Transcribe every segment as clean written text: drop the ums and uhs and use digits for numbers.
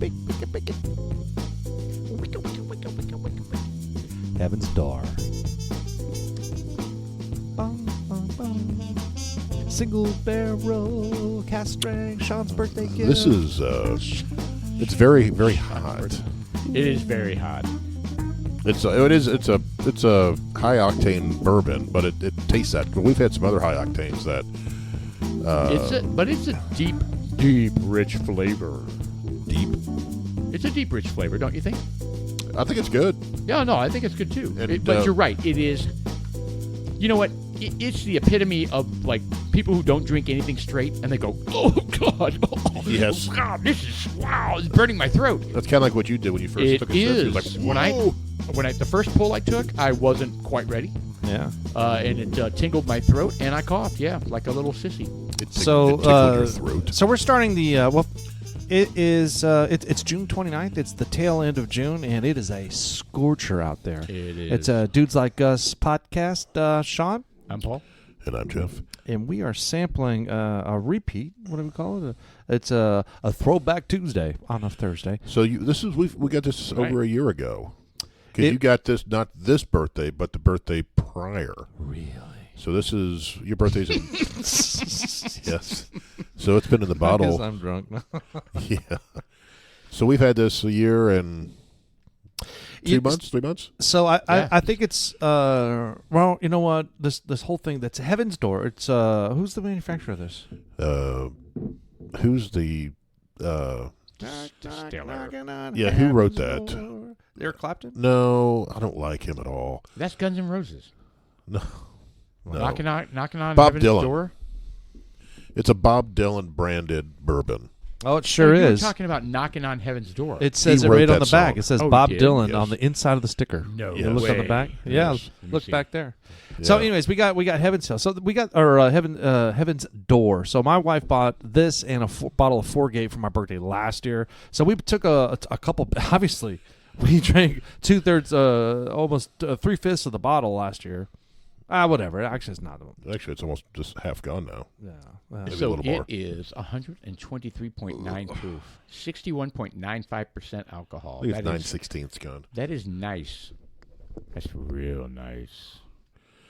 Bake it. Heaven's Door. Single barrel cast strength. Sean's birthday gift. This is it's very, very hot. It is very hot. It's a high octane bourbon, but it tastes that. We've had some other high octanes that. It's a deep, rich flavor. Deep. It's a deep, rich flavor, don't you think? I think it's good. Yeah, no, I think it's good too. And, but you're right. It is. You know what? It's the epitome of like people who don't drink anything straight, and they go, "Oh God, oh, yes, God, this is it's burning my throat." That's kind of like what you did when you first took a sip. It is. Like, when I the first pull I took, I wasn't quite ready. Yeah. And it tingled my throat, and I coughed. Yeah, like a little sissy. It tickled your throat. So we're starting the it is it's June 29th. It's the tail end of June, and it is a scorcher out there. It is. It's a Dudes Like Us podcast. Sean. I'm Paul. And I'm Jeff. And we are sampling a repeat. What do we call it? It's a Throwback Tuesday on a Thursday. So we got this over a year ago. Because you got this not this birthday, but the birthday prior. Really? So this is your birthday's in yes. So it's been in the bottle. Because I'm drunk. Yeah. So we've had this a year and 3 months. So I think it's well, you know what, this whole thing that's Heaven's Door. It's who's the manufacturer of this? Who's the Distiller. yeah, who wrote that? Eric Clapton? No, I don't like him at all. That's Guns N' Roses. No. Knocking on Bob Heaven's Dylan. Door. It's a Bob Dylan branded bourbon. Oh, it sure You're is. talking about knocking on Heaven's Door. It says He it wrote right on that the back. song. It says Oh, Bob he did? Dylan Yes. on the inside of the sticker. No You look on the way. back. Yeah, Yes. look see. back there. Yeah. So, anyways, we got Heaven's Hill. So we got Heaven's Door. So my wife bought this and a bottle of 4-Gate for my birthday last year. So we took a couple. Obviously, we drank 2/3, almost 3/5 of the bottle last year. Whatever. Actually, it's not. Actually, it's almost just half gone now. Yeah. Maybe a So little more. it is 123.9 proof, 61.95% alcohol. I think it's That 9/16 gone. That is nice. That's real nice.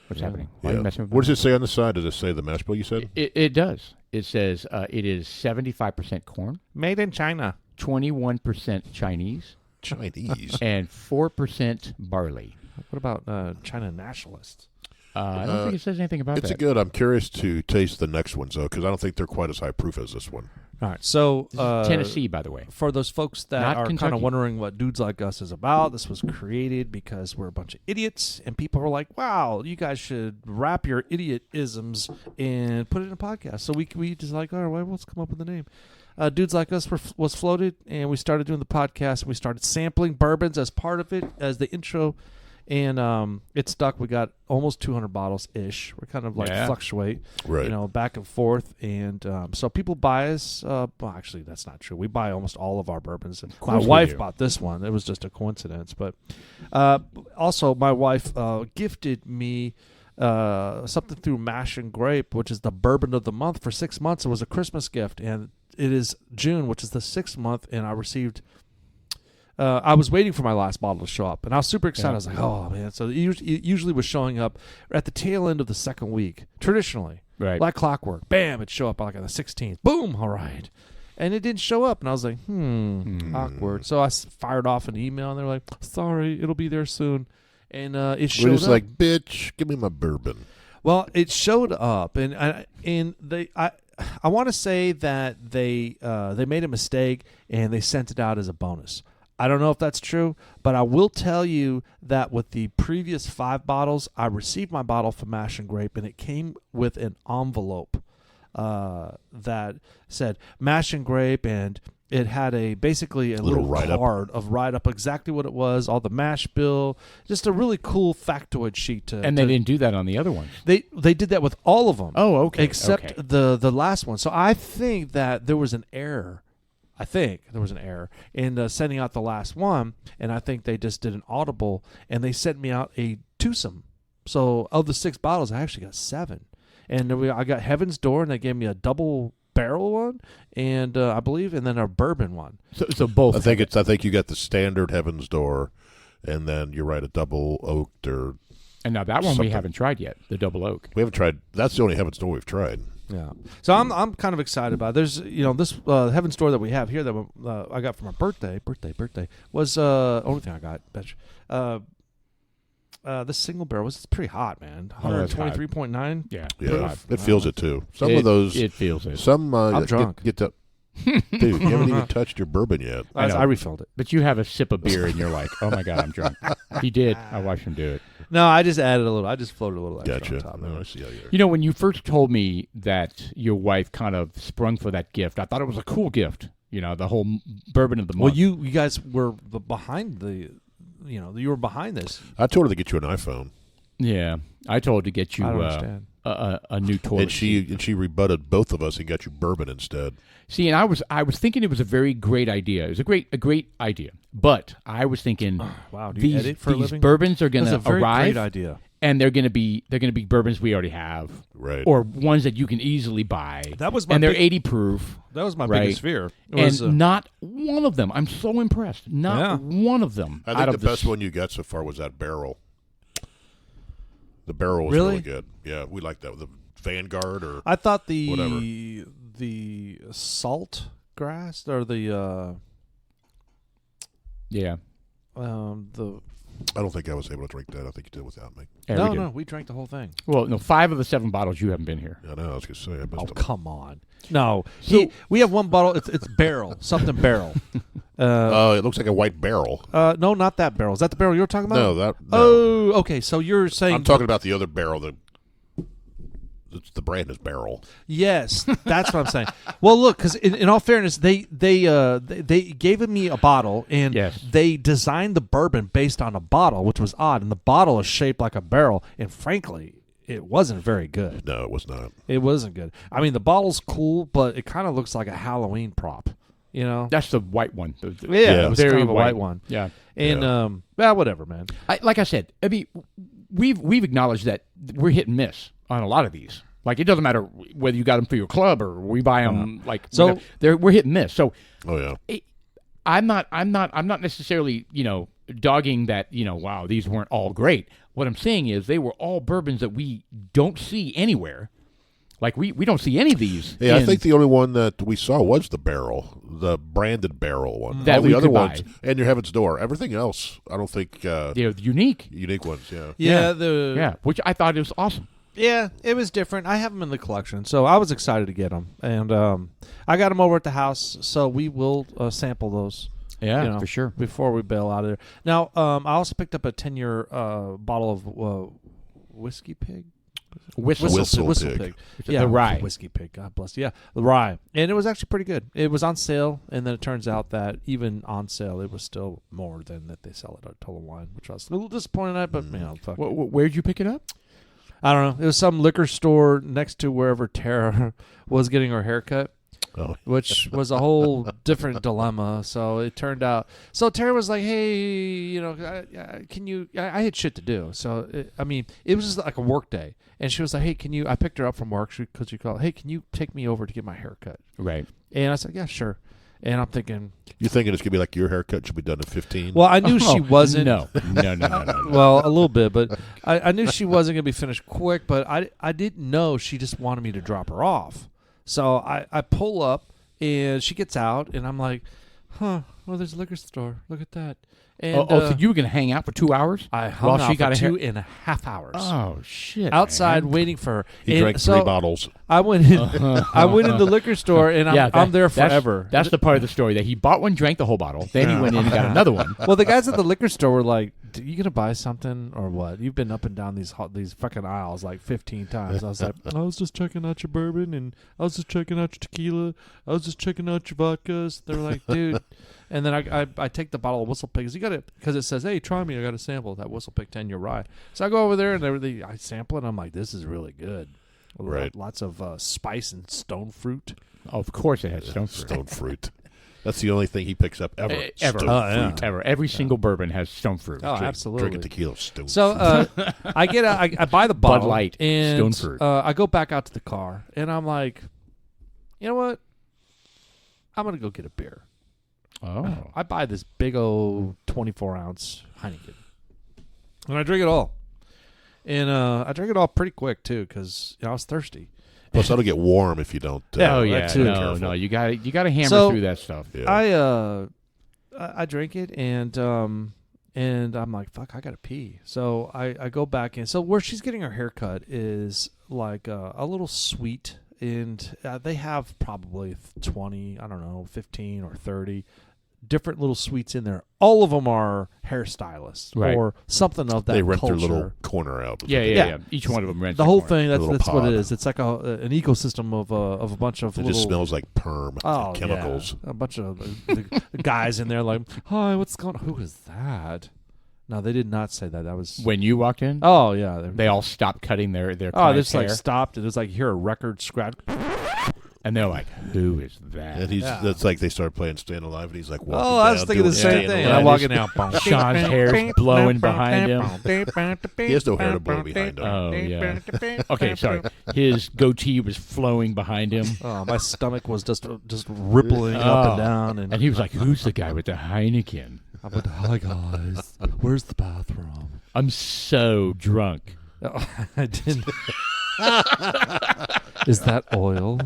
What's happening? Why are Yeah. you messing with What me? does it say on the side? Does it say the mash bill you said? It does. It says it is 75% corn, Made in China. 21% Chinese, Chinese. and 4% barley. What about China nationalists? I don't think it says anything about It's that. good. I'm curious to taste the next ones, though, because I don't think they're quite as high proof as this one. All right. So This is Tennessee, by the way. for those folks that Not are kind Kentucky. of wondering what Dudes Like Us is about, this was created because we're a bunch of idiots, and people were like, "Wow, you guys should wrap your idiot-isms and put it in a podcast." So we just like, all right, well, let's come up with a name. Dudes Like Us was floated, and we started doing the podcast. We started sampling bourbons as part of it, as the intro, and it stuck. We got almost 200 bottles ish. We're kind of like fluctuate, Right. back and forth, and so people buy us. Well, actually, that's not true. We buy almost all of our bourbons. My we wife do. bought this one. It was just a coincidence, but also my wife gifted me something through Mash and Grape, which is the bourbon of the month for 6 months. It was a Christmas gift, and it is June, which is the 6th month, and I received. I was waiting for my last bottle to show up, and I was super excited. I was like, "Oh man!" So it usually was showing up at the tail end of the second week, traditionally, Right. like clockwork. Bam! It'd show up like on the 16th. Boom! All right, and it didn't show up, and I was like, awkward. So I fired off an email, and they're like, "Sorry, it'll be there soon," and it showed We're just up. like, bitch, give me my bourbon. Well, it showed up, and I want to say that they made a mistake and they sent it out as a bonus. I don't know if that's true, but I will tell you that with the previous 5 bottles, I received my bottle from Mash and Grape, and it came with an envelope that said Mash and Grape, and it had basically a little write-up. card of write-up exactly what it was, all the mash bill, just a really cool factoid sheet. And they didn't do that on the other ones. They did that with all of them. Oh, okay. Except the last one. So I think that there was an error. In sending out the last one, and I think they just did an audible, and they sent me out a twosome. So of the 6 bottles, I actually got 7. And I got Heaven's Door, and they gave me a double barrel one, and I believe, and then a bourbon one. So both. I think you got the standard Heaven's Door, and then you're right, a double oaked or. And now that one we something. haven't tried yet, the double oak. We haven't tried. That's the only Heaven's Door we've tried. Yeah, so I'm kind of excited about it. There's this Heaven's Door that we have here that I got for my birthday was only thing I got. Bitch. This single barrel was pretty hot, man. 123.9. Yeah, Yeah, it feels it too. Some of those, it feels it. Some I'm drunk. Get to, dude, you haven't even touched your bourbon yet. I refilled it. But you have a sip of beer and you're like, oh my God, I'm drunk. He did. I watched him do it. No, I just added a little. I just floated a little extra Gotcha. on top. No, I see how you are. You know, when you first told me that your wife kind of sprung for that gift, I thought it was a cool gift. The whole bourbon of the month. Well, you guys were behind you were behind this. I told her to get you an iPhone, Yeah, I told her to get you I don't understand. a new toilet. and she rebutted both of us and got you bourbon instead. See, and I was thinking it was a very great idea. It was a great idea. But I was thinking, Wow, do you edit for a these living? bourbons are going That's to a very arrive, great idea. and they're going to be bourbons we already have, Right. or ones that you can easily buy. That was my and they're big- 80 proof. That was my Right. biggest fear. And not one of them. I'm so impressed. Not one of them. I out think of the best one you got so far was that barrel. The barrel was really good. Yeah, we like that. The Vanguard or I thought whatever. the salt grass or the Yeah. the I don't think I was able to drink that. I think you did without me. Yeah, we did. no, we drank the whole thing. Well, no, 5 of the 7 bottles you haven't been here. I know. I was gonna say. I missed Oh, them. come on. No, we have one bottle. It's barrel, something barrel. It looks like a white barrel. No, not that barrel. Is that the barrel you're talking about? No, that. No. Oh, okay. So you're saying I'm talking about the other barrel. The brand is Barrel. Yes, that's what I'm saying. Well, look, because in all fairness, they gave me a bottle and they designed the bourbon based on a bottle, which was odd. And the bottle is shaped like a barrel, and frankly, it wasn't very good. No, it was not. It wasn't good. I mean, the bottle's cool, but it kind of looks like a Halloween prop. That's the white one. Yeah, it was very kind of a white. white one. Yeah. And well, whatever, man. Like I said, I mean, we've acknowledged that we're hit and miss on a lot of these. Like, it doesn't matter whether you got them for your club or we buy them. So we're hit and miss. So, oh yeah, I'm not necessarily dogging that wow, these weren't all great. What I'm saying is they were all bourbons that we don't see anywhere. Like we don't see any of these. Yeah, I think the only one that we saw was the Barrel, the branded Barrel one. That all we the other could ones, buy. and your Heaven's Door. Everything else, I don't think. They're unique. Unique ones, yeah. Yeah, Which I thought it was awesome. Yeah, it was different. I have them in the collection, so I was excited to get them, and I got them over at the house, so we will sample those. Yeah, for sure. Before we bail out of there. Now, I also picked up a 10-year bottle of Whiskey Pig. Whistle Pig. Yeah, the rye. Whiskey Pig. God bless. Yeah, the rye, and it was actually pretty good. It was on sale, and then it turns out that even on sale, it was still more than that they sell it at Total Wine, which I was a little disappointed at. But fuck it. Where'd you pick it up? I don't know. It was some liquor store next to wherever Tara was getting her haircut. Oh. Which was a whole different dilemma. So it turned out. So Tara was like, "Hey, can you?" I had shit to do. So it was just like a work day, and she was like, "Hey, can you?" I picked her up from work because she called. "Hey, can you take me over to get my haircut?" Right. And I said, "Yeah, sure." And I'm thinking, you're thinking it's gonna be like your haircut should be done at 15. Well, I knew she wasn't. No. Well, a little bit, but I knew she wasn't gonna be finished quick. But I didn't know she just wanted me to drop her off. So I pull up, and she gets out, and I'm like, well, there's a liquor store. Look at that. And, so you were going to hang out for 2 hours? I hung out for 2.5 hours. Oh, shit. Outside man. waiting for her. He drank 3 bottles. I went in I went in the liquor store, and I'm there forever. That's the part of the story, that he bought one, drank the whole bottle, then he went in and got another one. Well, the guys at the liquor store were like, "You going to buy something or what? You've been up and down these fucking aisles like 15 times." I was like, "I was just checking out your bourbon, and I was just checking out your tequila. I was just checking out your vodkas." They're like, "Dude." And then I take the bottle of Whistle Pig because it says, "Hey, try me. I got a sample of that Whistle Pig 10-year rye." So I go over there and I sample it. And I'm like, "This is really good." Right. Lots of spice and stone fruit. Oh, of course it has stone fruit. Stone fruit. That's the only thing he picks up ever. Ever. Stone fruit. Ever. Every single bourbon has stone fruit. Oh, absolutely. Drinking tequila, stone So I get I buy the bottle. Bud Light, and stone fruit. I go back out to the car, and I'm like, you know what? I'm going to go get a beer. Oh. I buy this big old 24-ounce Heineken. And I drink it all. And I drink it all pretty quick, too, because I was thirsty. Plus, that'll get warm if you don't. Oh yeah, too. no, you got to hammer through that stuff. Yeah. I drink it and I'm like, fuck, I gotta pee. So I go back in. So where she's getting her haircut is like a little suite, and they have probably 20, I don't know, 15 or 30 different little suites in there. All of them are hairstylists Right. or something of that They rent culture. their little corner out. Yeah. Each one of them rents The a whole corner. thing, that's little what it pod. is. It's like an ecosystem of a bunch of It little... just smells like perm and chemicals. Yeah. A bunch of the guys in there like, hi, what's going on? Who is that? No, they did not say that. That was... When you walked in, Oh, yeah. they all stopped cutting their Oh, they client's just like hair, stopped. It was like, you hear a record scratch. and they're like, "Who is that?" And that's like they started playing Staying Alive, and he's like, walking Oh, I was down, thinking the doing same Staying thing. Alive. And I'm walking out. Sean's hair's blowing behind him. He has no hair to blow behind him. Oh yeah. Okay, sorry. His goatee was flowing behind him, Oh, my stomach was just rippling up and down. and he was like, "Who's the guy with the Heineken?" I went, hi, guys. Where's the bathroom? I'm so drunk. Oh, I didn't. Is that oil?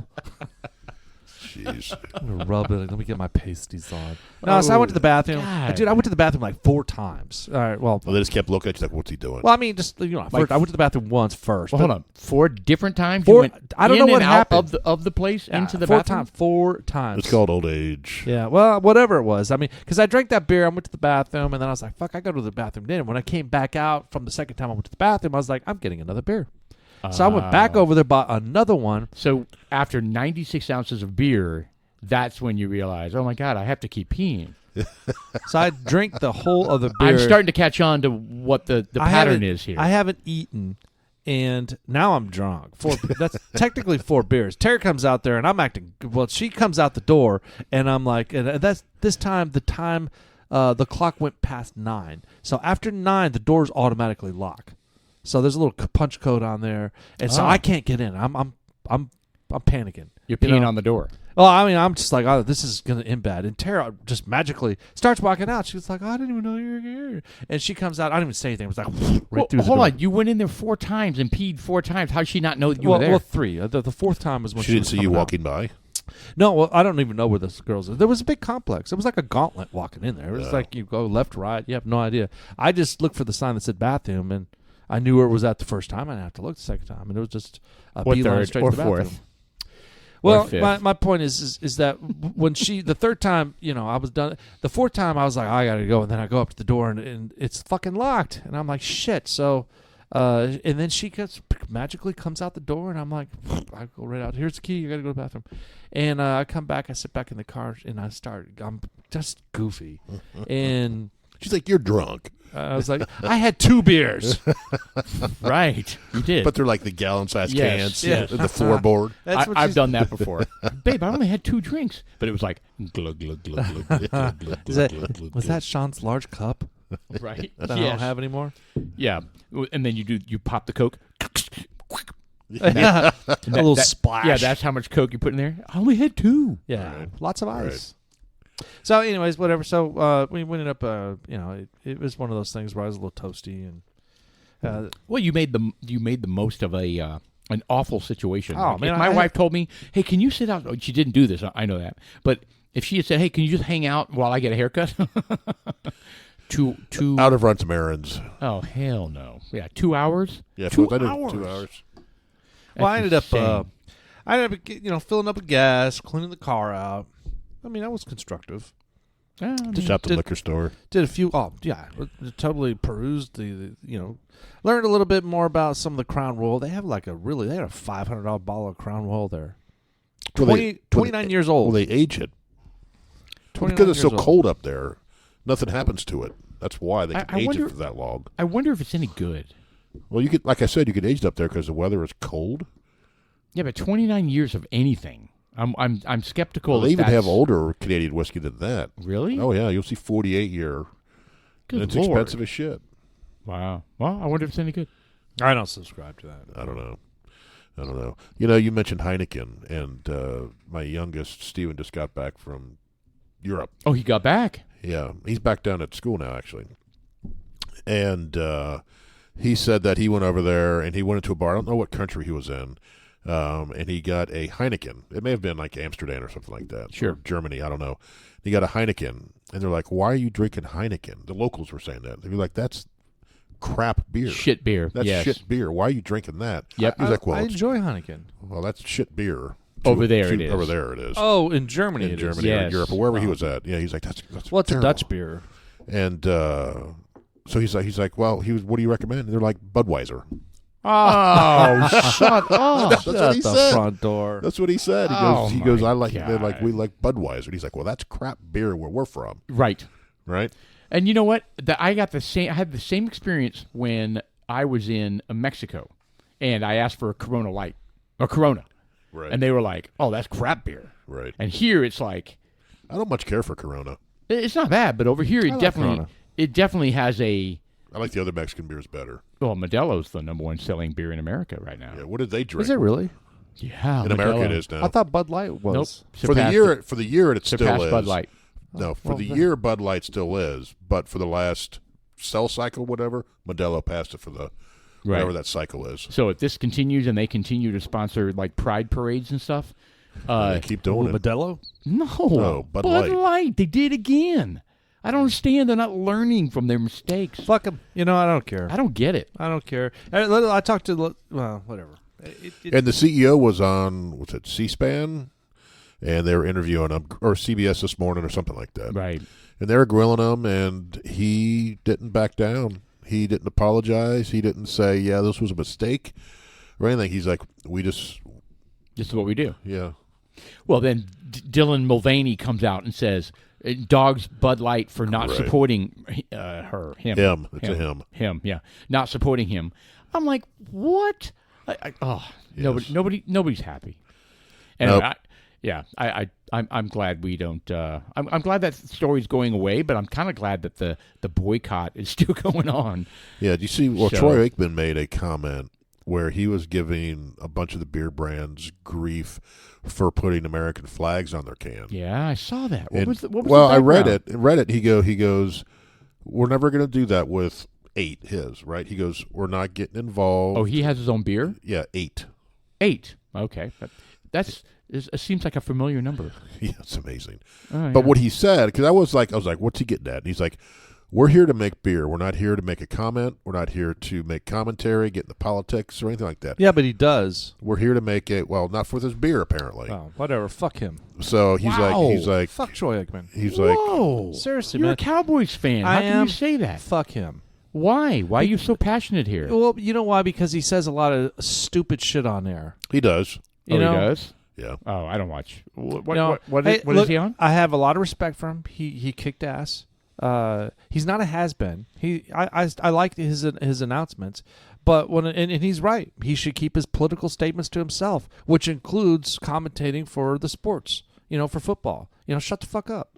Jeez. I'm gonna rub it. Let me get my pasties on. No, so I went to the bathroom. God. Dude, I went to the bathroom like 4 times. All right, well, They just kept looking at you like, what's he doing? I mean, just first, I went to the bathroom once first. Well, hold on. 4 different times. Four- You went I don't know in what and out happened. of the place Yeah, into the 4 bathroom. times. 4 times. It's called old age. Yeah, well, whatever it was. I mean, because I drank that beer, I went to the bathroom, and then I was like, fuck, I go to the bathroom then. When I came back out from the second time I went to the bathroom, I was like, I'm getting another beer. So I went back over there, bought another one. So after 96 ounces of beer, that's when you realize, oh my God, I have to keep peeing. So I drank the whole of the beer. I'm starting to catch on to what the I pattern haven't- is here. I haven't eaten, and now I'm drunk. That's technically 4 beers. Tara comes out there, and I'm acting. Well, she comes out the door, and I'm like, and that's this time. The clock went past 9. So after 9, the doors automatically lock. So there's a little punch code on there, and so Oh. I can't get in. I'm panicking. You're You peeing know? on the door. Well, I mean, I'm just like, oh, this is going to end bad. And Tara just magically starts walking out. She's like, oh, I didn't even know you were here. And she comes out. I didn't even say anything. It was like, right through the Hold door. on. You went in there 4 times and peed 4 times. How did she not know that you well, were there? well, 3. The 4th time was when She didn't was see you coming out. walking by? No, well, I don't even know where this girl's. There was a big complex. It was like a gauntlet walking in there. It was like you go left, right. You have no idea. I just looked for the sign that said bathroom, and I knew where it was at the first time. I didn't have to look the second time, and it was just a Or beeline third, straight or to the bathroom. fourth. Well, Or fifth. my point is that when the 3rd time, I was done. The 4th time, I was like, I gotta go, and then I go up to the door, and it's fucking locked, and I'm like, shit. So, and then she magically comes out the door, and I'm like, I go right out. Here's the key. You gotta go to the bathroom, and I come back. I sit back in the car, and I'm just goofy, and She's like, you're drunk. I was like, I had 2 beers. Right. You did. But they're like the gallon-sized Yes, cans, yes. the floorboard. That's what I've she's- done that before. Babe, I only had 2 drinks. But it was like, glug, glug, glug, glug, glug, glug, glug, Is that, glug, glug, was glug. that Sean's large cup right? that I don't have anymore? Yeah. And then you pop the Coke. A little that- splash. Yeah, that's how much Coke you put in there. I only had 2. Yeah, Right. lots of ice. So, anyways, whatever. So we ended up, it was one of those things where I was a little toasty, and Well, you made the most of a an awful situation. Oh, Like, man, if my I- wife told me, "Hey, can you sit out?" Oh, she didn't do this. I know that. But if she had said, "Hey, can you just hang out while I get a haircut?" two. Out of run some errands. Oh hell no! Yeah, 2 hours. Yeah, 2 I did hours. 2 hours. well, I That's ended up, insane. filling up with gas, cleaning the car out. I mean, that was constructive. I mean, Just out the liquor store. Did a few. Oh, yeah, totally perused learned a little bit more about some of the Crown Royal. They have they had a $500 bottle of Crown Royal there. Well, 29 years old. Well, they age it. 29 Because it's so years old. cold up there, nothing happens to it. That's why they can I age wonder- it for that long. I wonder if it's any good. Well, you could, like I said, you could age it up there because the weather is cold. Yeah, but 29 years of anything. I'm skeptical. Well, they if even have that's- older Canadian whiskey than that. Really? Oh yeah, you'll see 48 year. Good And it's Lord. expensive as shit. Wow. Well, I wonder if it's any good. I don't subscribe to that. I don't know. I don't know. You know, you mentioned Heineken, and my youngest, Steven, just got back from Europe. Oh, he got back. Yeah, he's back down at school now, actually. And he said that he went over there and he went into a bar. I don't know what country he was in. And he got a Heineken. It may have been like Amsterdam or something like that. Sure. Or Germany, I don't know. He got a Heineken. And they're like, why are you drinking Heineken? The locals were saying that. They'd be like, that's crap beer. Shit beer. That's yes. shit beer. Why are you drinking that? Yep. He's like, well, I enjoy Heineken. well, that's shit beer. Over there it is. Over there it is. Oh, in Germany, in it is. Germany or Yes. in Europe or wherever he was at. Yeah, he's like, that's Well, it's a terrible. Dutch beer. And so he's like, well, what do you recommend? And they're like, Budweiser. Oh, shut up. That's what he Shut the said. front door. That's what he said. Oh, He goes, my I like, God. they're like, we like Budweiser. And he's like, well, that's crap beer where we're from, Right. right? And you know what? I had the same experience when I was in Mexico, and I asked for a Corona Light, a Corona, Right. and they were like, "Oh, that's crap beer." Right. And here it's like, I don't much care for Corona. it's not bad, but over here like Corona. it definitely has a. I like the other Mexican beers better. Well, Modelo's the number one selling beer in America right now. Yeah. What did they drink? Is it really? Yeah, In America, Modelo. it is now. I thought Bud Light was. Nope. for the year, it still surpassed is. Bud Light. No, for well, the then- year, Bud Light still is. But for the last cell cycle, whatever, Modelo passed it for the whatever that cycle is. So if this continues and they continue to sponsor like pride parades and stuff, They keep doing it. Modelo? no, Bud Bud Light. Light. They did again. I don't understand. They're not learning from their mistakes. Fuck them. You know, I don't care. I don't get it. I don't care. I talked to, well, whatever. And the CEO was on, was it C-SPAN? And they were interviewing him, or CBS this morning or something like that. Right. And they were grilling him, and he didn't back down. He didn't apologize. He didn't say, yeah, this was a mistake or anything. He's like, This is what we do. yeah. Well, then Dylan Mulvaney comes out and says, dogs Bud Light for not Right. supporting him. It's a him. Him, yeah. Not supporting him. I'm like, what? Yes. Nobody's happy. And Nope. I'm glad we don't. I'm glad that story's going away, but I'm kind of glad that the boycott is still going on. Yeah, do you see? Well, So- Troy Aikman made a comment where he was giving a bunch of the beer brands grief for putting American flags on their can. Yeah, I saw that. What And- was the well, I read background? it. Read it. He goes, we're never going to do that with 8. His right. He goes, we're not getting involved. Oh, he has his own beer. Yeah, 8. 8. Okay, it seems like a familiar number. Yeah, it's amazing. Oh, But yeah. what he said, because I was like, what's he getting at? And he's like, we're here to make beer. We're not here to make a comment. We're not here to make commentary, get into politics or anything like that. Yeah, but he does. We're here to make it. Well, not with his beer apparently. Oh, whatever. Fuck him. So he's Wow. like, Fuck Troy Aikman. he's like, Whoa! Seriously, You're man. a Cowboys fan. How I can am. you say that? Fuck him. Why? Why are you so passionate here? Well, you know why? Because he says a lot of stupid shit on there. he does. You Oh, know? he does? Yeah. Oh, I don't watch. What You know, is hey, what look, is he on? I have a lot of respect for him. He kicked ass. He's not a has-been. I like his announcements, but and he's right. He should keep his political statements to himself, which includes commentating for the sports. You know, for football. You know, shut the fuck up.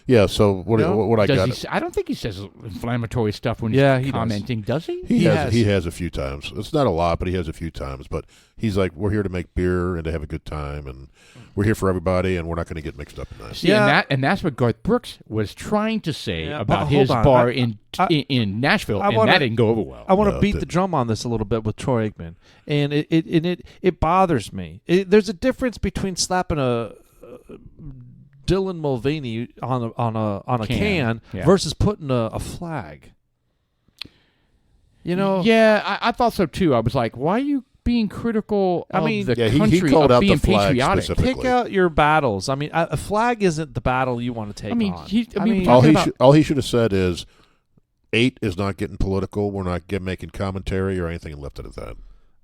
Yeah. So what? No? What I Does got? he say, I don't think he says inflammatory stuff when Yeah, he's he does. commenting. Does he? He has a few times. It's not a lot, but he has a few times. But he's like, we're here to make beer and to have a good time, and we're here for everybody, and we're not going to get mixed up in that. See, Yeah. and that's what Garth Brooks was trying to say Yeah, about but his hold on. bar I- in Nashville, I and wanna- that didn't go over well. I want No, to beat it the drum on this a little bit with Troy Aikman, and it bothers me. There's a difference between slapping a Dylan Mulvaney on a can Yeah. versus putting a flag. You know, Yeah, I thought so too. I was like, why are you being critical I of mean- the Yeah, he country called of out the being flag patriotic? specifically. pick out your battles. I mean, a flag isn't the battle you want to take I mean, on. we're All talking he about- should all he should have said is, 8 is not getting political. We're not making commentary or anything, and left it at that.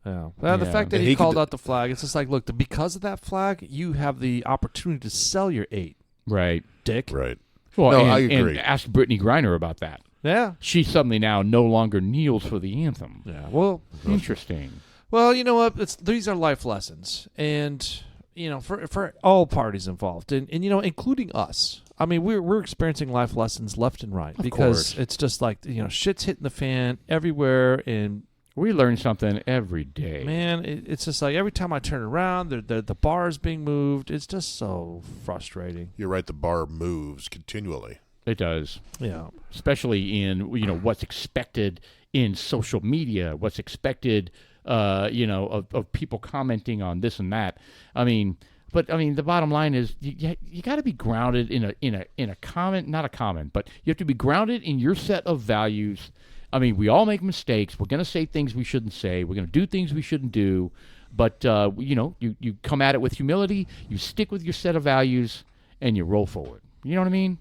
Yeah. Well, the Yeah. fact that And he he could called d- out the flag, it's just like, look, because of that flag, you have the opportunity to sell your 8, right. dick. Right. Well, No, and, I agree. and ask Brittany Griner about that. Yeah. She suddenly now no longer kneels for the anthem. Yeah. Well, Interesting. Well, you know what? These are life lessons, and you know, for all parties involved, and you know, including us. I mean, we're experiencing life lessons left and right Of because course. it's just like, you know, shit's hitting the fan everywhere, and We learn something every day. Man, it's just like every time I turn around, the bar is being moved. It's just so frustrating. You're right. The bar moves continually. It does. Yeah. Especially in, what's expected in social media, what's expected, of people commenting on this and that. The bottom line is you got to be grounded in a comment, not a comment, but you have to be grounded in your set of values. We all make mistakes. We're going to say things we shouldn't say. We're going to do things we shouldn't do. But, you come at it with humility. You stick with your set of values, and you roll forward. You know what I mean?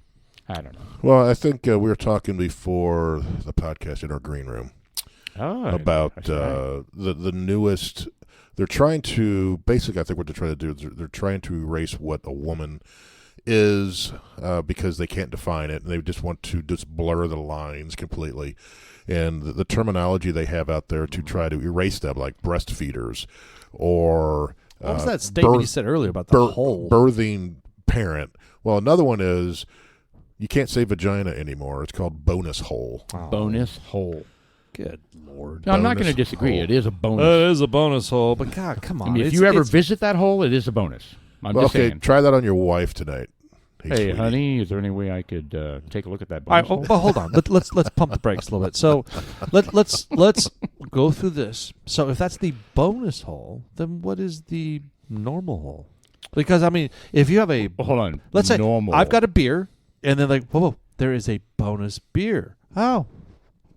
I don't know. Well, I think we were talking before the podcast in our green room about the newest. They're trying to basically. I think what they're trying to do is they're trying to erase what a woman is because they can't define it, and they just want to just blur the lines completely. And the terminology they have out there to try to erase them, like breastfeeders or what was that statement you said earlier about the hole? Birthing parent. Well, another one is you can't say vagina anymore. It's called bonus hole. Oh. Bonus hole. Good Lord. No, I'm not going to disagree. Hole. It is a bonus. It is a bonus hole, but God, come on. If you ever visit that hole, it is a bonus. I'm just saying. Try that on your wife tonight. Hey, sweetie. honey, is there any way I could take a look at that bonus hole? But hold on. Let's pump the brakes a little bit. So let's go through this. So if that's the bonus hole, then what is the normal hole? Because if you have a hold on, let's say normal. I've got a beer, and then whoa, there is a bonus beer. Oh,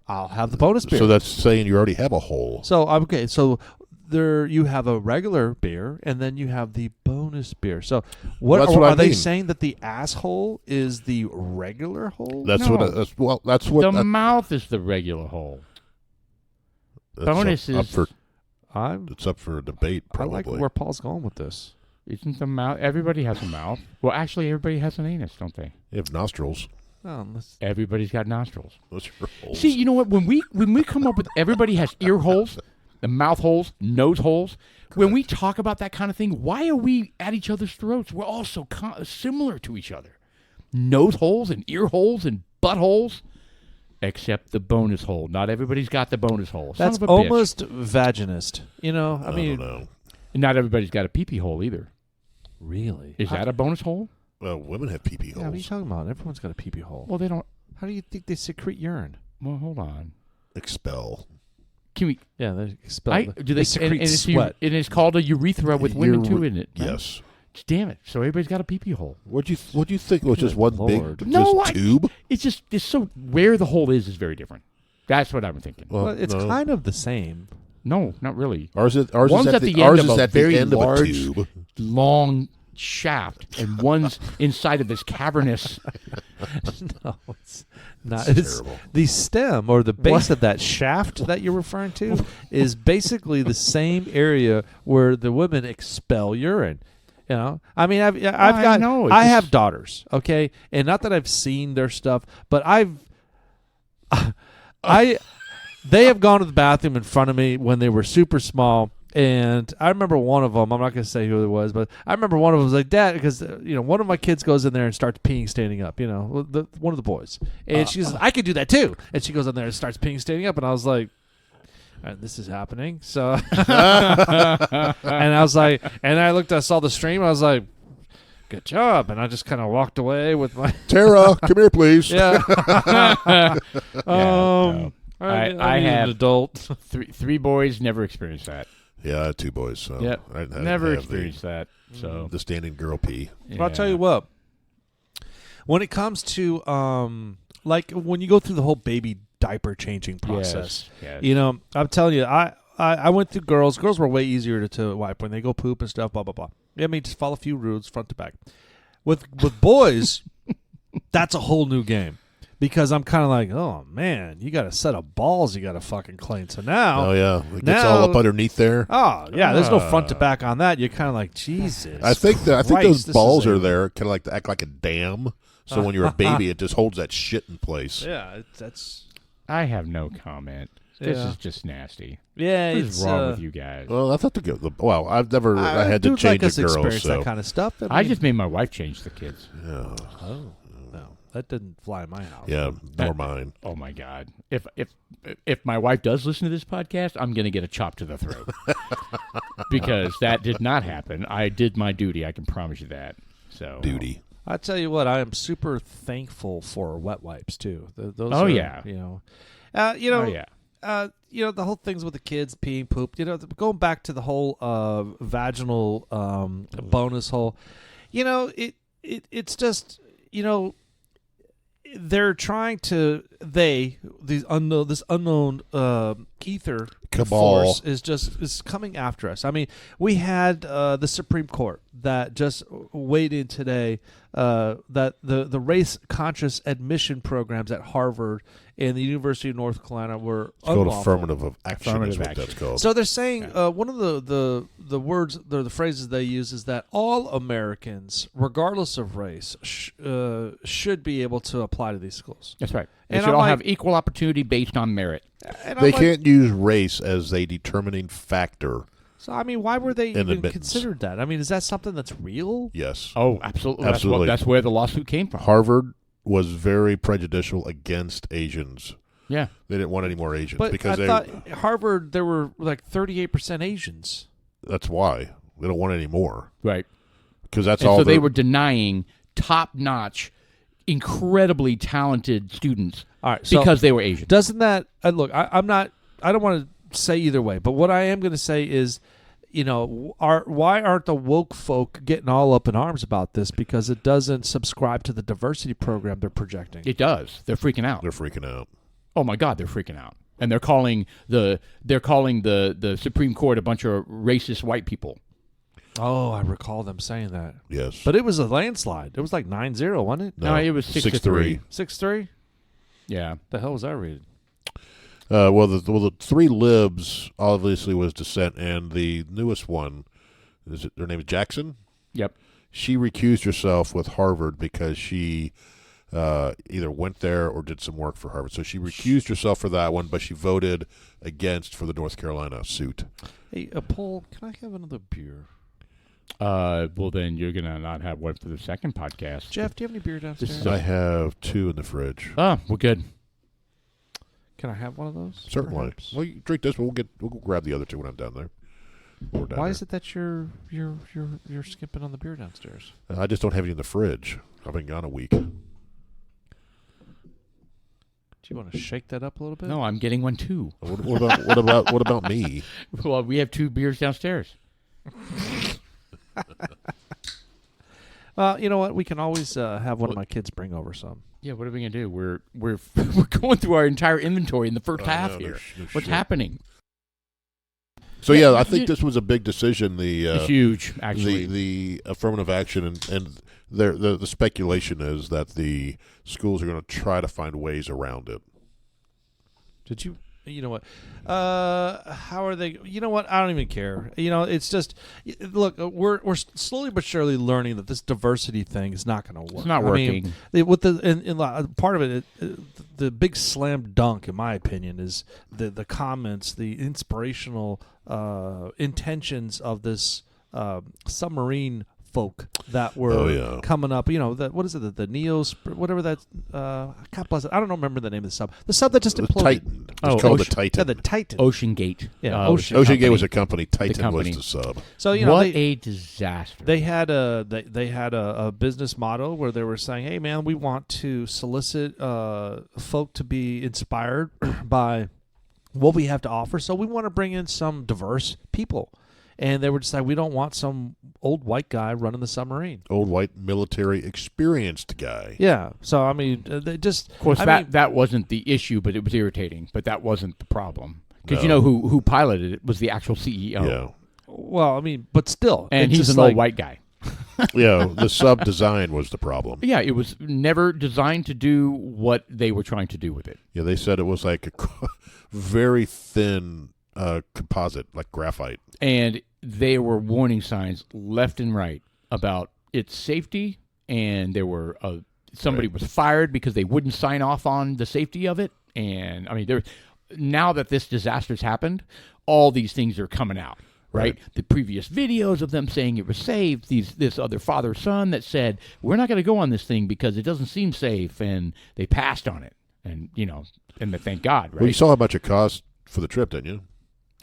I'll have the bonus beer. So that's saying you already have a hole. So okay, so there you have a regular beer, and then you have the bonus beer. So are they saying that the asshole is the regular hole? That's no. That's what the mouth is the regular hole. Bonus is. It's up for debate. Probably. I like where Paul's going with this. Isn't the mouth? Everybody has a mouth. Well, actually, everybody has an anus, don't they? You have nostrils. Everybody's got nostrils. Those are holes. See, you know what? When we come up with everybody has ear holes, the mouth holes, nose holes. When we talk about that kind of thing, why are we at each other's throats? We're all so similar to each other. Nose holes and ear holes and butt holes, except the bonus hole. Not everybody's got the bonus hole. That's almost vaginist. I don't know. Not everybody's got a pee-pee hole either. Really? Is that a bonus hole? Well, women have pee-pee holes. Yeah, what are you talking about? Everyone's got a pee-pee hole. Well, they don't. How do you think they secrete urine? Well, hold on. Expel. Can we? Yeah, they expel. Do they secrete sweat? And it's called a urethra with women too, isn't it? Yes. Damn it! So everybody's got a pee-pee hole. What'd you think? It was just one Lord. big tube? It's so where the hole is very different. That's what I'm thinking. Well, it's kind of the same. No, not really. Ours is at the end end of a very of a large, tube. long shaft, and one's inside of this cavernous. No, it's not. It's It's terrible. the stem or the base of that shaft that you're referring to is basically the same area where the women expel urine. I have daughters, okay, and not that I've seen their stuff, but they have gone to the bathroom in front of me when they were super small. And I remember one of them, I'm not going to say who it was, but I remember one of them was like, Dad, because, one of my kids goes in there and starts peeing standing up, one of the boys. And she says, I could do that too. And she goes in there and starts peeing standing up. And I was like, this is happening. So, and I was like, and I saw the stream. I was like, good job. And I just kind of walked away with my. Tara, come here, please. Yeah. I need have an adult. three boys, never experienced that. Yeah, I had two boys. So Yep. I Never have experienced that. So the standing girl pee. yeah. But I'll tell you what. When it comes to like when you go through the whole baby diaper changing process, Yes. I'm telling you, I went through girls. Girls were way easier to wipe when they go poop and stuff. Blah blah blah. Just follow a few rules front to back. With boys, that's a whole new game. Because I'm kind of like, oh, man, you got a set of balls you got to fucking clean. So now. Oh, yeah. It gets all up underneath there. Oh, yeah. There's no front to back on that. You're kind of like, Jesus. I think Christ, those this balls is are there kind of like to act like a dam. So when you're a baby, it just holds that shit in place. Yeah, that's. I have no comment. This Yeah. is just nasty. Yeah, What it's is wrong with you guys? Well, I thought I've never I had to dudes change like us a girl. experience So that kind of stuff. I just made my wife change the kids. yeah. Oh. No, that didn't fly in my house. Yeah, nor mine. Oh my God! If my wife does listen to this podcast, I'm going to get a chop to the throat because that did not happen. I did my duty. I can promise you that. So Duty. I tell you what, I am super thankful for wet wipes too. Those Oh, are, yeah. Oh yeah. The whole things with the kids peeing, poop. Going back to the whole vaginal bonus hole. It's just they're trying to this unknown ether Cabal force is coming after us. I mean, we had the Supreme Court that just weighed in today that the race conscious admission programs at Harvard and the University of North Carolina were It's called unlawful. affirmative action. Affirmative Is what action. that's called. So they're saying one of the words, the phrases they use is that all Americans, regardless of race, should be able to apply to these schools. That's right. They And should I'm all like- have equal opportunity based on merit. And They I'm like, can't use race as a determining factor. So I mean, why were they In even admittance. considered that? I mean, is that something that's real? Yes. Oh, absolutely. Absolutely. That's where the lawsuit came from. Harvard was very prejudicial against Asians. Yeah. They didn't want any more Asians But because I thought Harvard there were like 38% Asians. that's why they don't want any more Right. because that's And all. so they they're- were denying top-notch, incredibly talented students All right, so because they were Asian. doesn't that look? I'm not. I don't want to say either way, but what I am going to say is, why aren't the woke folk getting all up in arms about this? Because it doesn't subscribe to the diversity program they're projecting. It does. They're freaking out. They're freaking out. Oh my God, they're freaking out. And they're calling the Supreme Court a bunch of racist white people. Oh, I recall them saying that. Yes, But it was a landslide. It was like 9-0, wasn't it? No, it was 6-3. 6-3? Yeah. The hell was that rated? the three libs obviously was dissent, and the newest one, is it? Her name is Jackson. Yep. She recused herself with Harvard because she either went there or did some work for Harvard. So she recused herself for that one, but she voted against for the North Carolina suit. Hey, Paul, can I have another beer? Well, then you're going to not have one for the second podcast. Jeff, do you have any beer downstairs? This is I have two in the fridge. Oh, we're good. Can I have one of those? Certainly. perhaps? Well, you drink this, but we'll go grab the other two when I'm down there. When we're down Why there. is it that you're skipping on the beer downstairs? I just don't have any in the fridge. I've been gone a week. Do you want to shake that up a little bit? No, I'm getting one too. What about me? Well, we have two beers downstairs. You know what? We can always have one of my kids bring over some. Yeah, what are we going to do? We're we're going through our entire inventory in the first half no, here. no What's shit. happening? So Yeah, I think this was a big decision. It's huge, actually. The affirmative action and the speculation is that the schools are going to try to find ways around it. Did you? You know what? How are they? You know what? I don't even care. It's just look. We're slowly but surely learning that this diversity thing is not going to work. It's not I mean, working. with the part of it, the big slam dunk, in my opinion, is the comments, the inspirational intentions of this submarine folk that were coming up. What is it? The Neos, whatever that. God bless it. I don't remember the name of the sub. The sub that just The imploded. Titan. It's Oh, called Ocean- the Titan. Yeah, the Titan. Ocean Gate. Yeah, Ocean Ocean Gate Company. was a company. Titan company. was the sub. So What a disaster. They had a business model where they were saying, "Hey, man, we want to solicit folk to be inspired by what we have to offer. So we want to bring in some diverse people." And they were just like, "We don't want some old white guy running the submarine." Old white military experienced guy. Yeah. So I mean, they just Of course, I that mean, that wasn't the issue, but it was irritating. But that wasn't the problem. Because No. you know who piloted it was the actual CEO. Yeah. well, I mean, but still, And it's he's just an like, old white guy. Yeah, the sub design was the problem. Yeah, it was never designed to do what they were trying to do with it. Yeah, they said it was like a very thin composite, like graphite. And there were warning signs left and right about its safety, and there were somebody was fired because they wouldn't sign off on the safety of it. And I mean, now that this disaster's happened, all these things are coming out. right? The previous videos of them saying it was safe. This other father-son that said, we're not going to go on this thing because it doesn't seem safe, and they passed on it. And, and thank God, right? Well, you saw how much it cost for the trip, didn't you?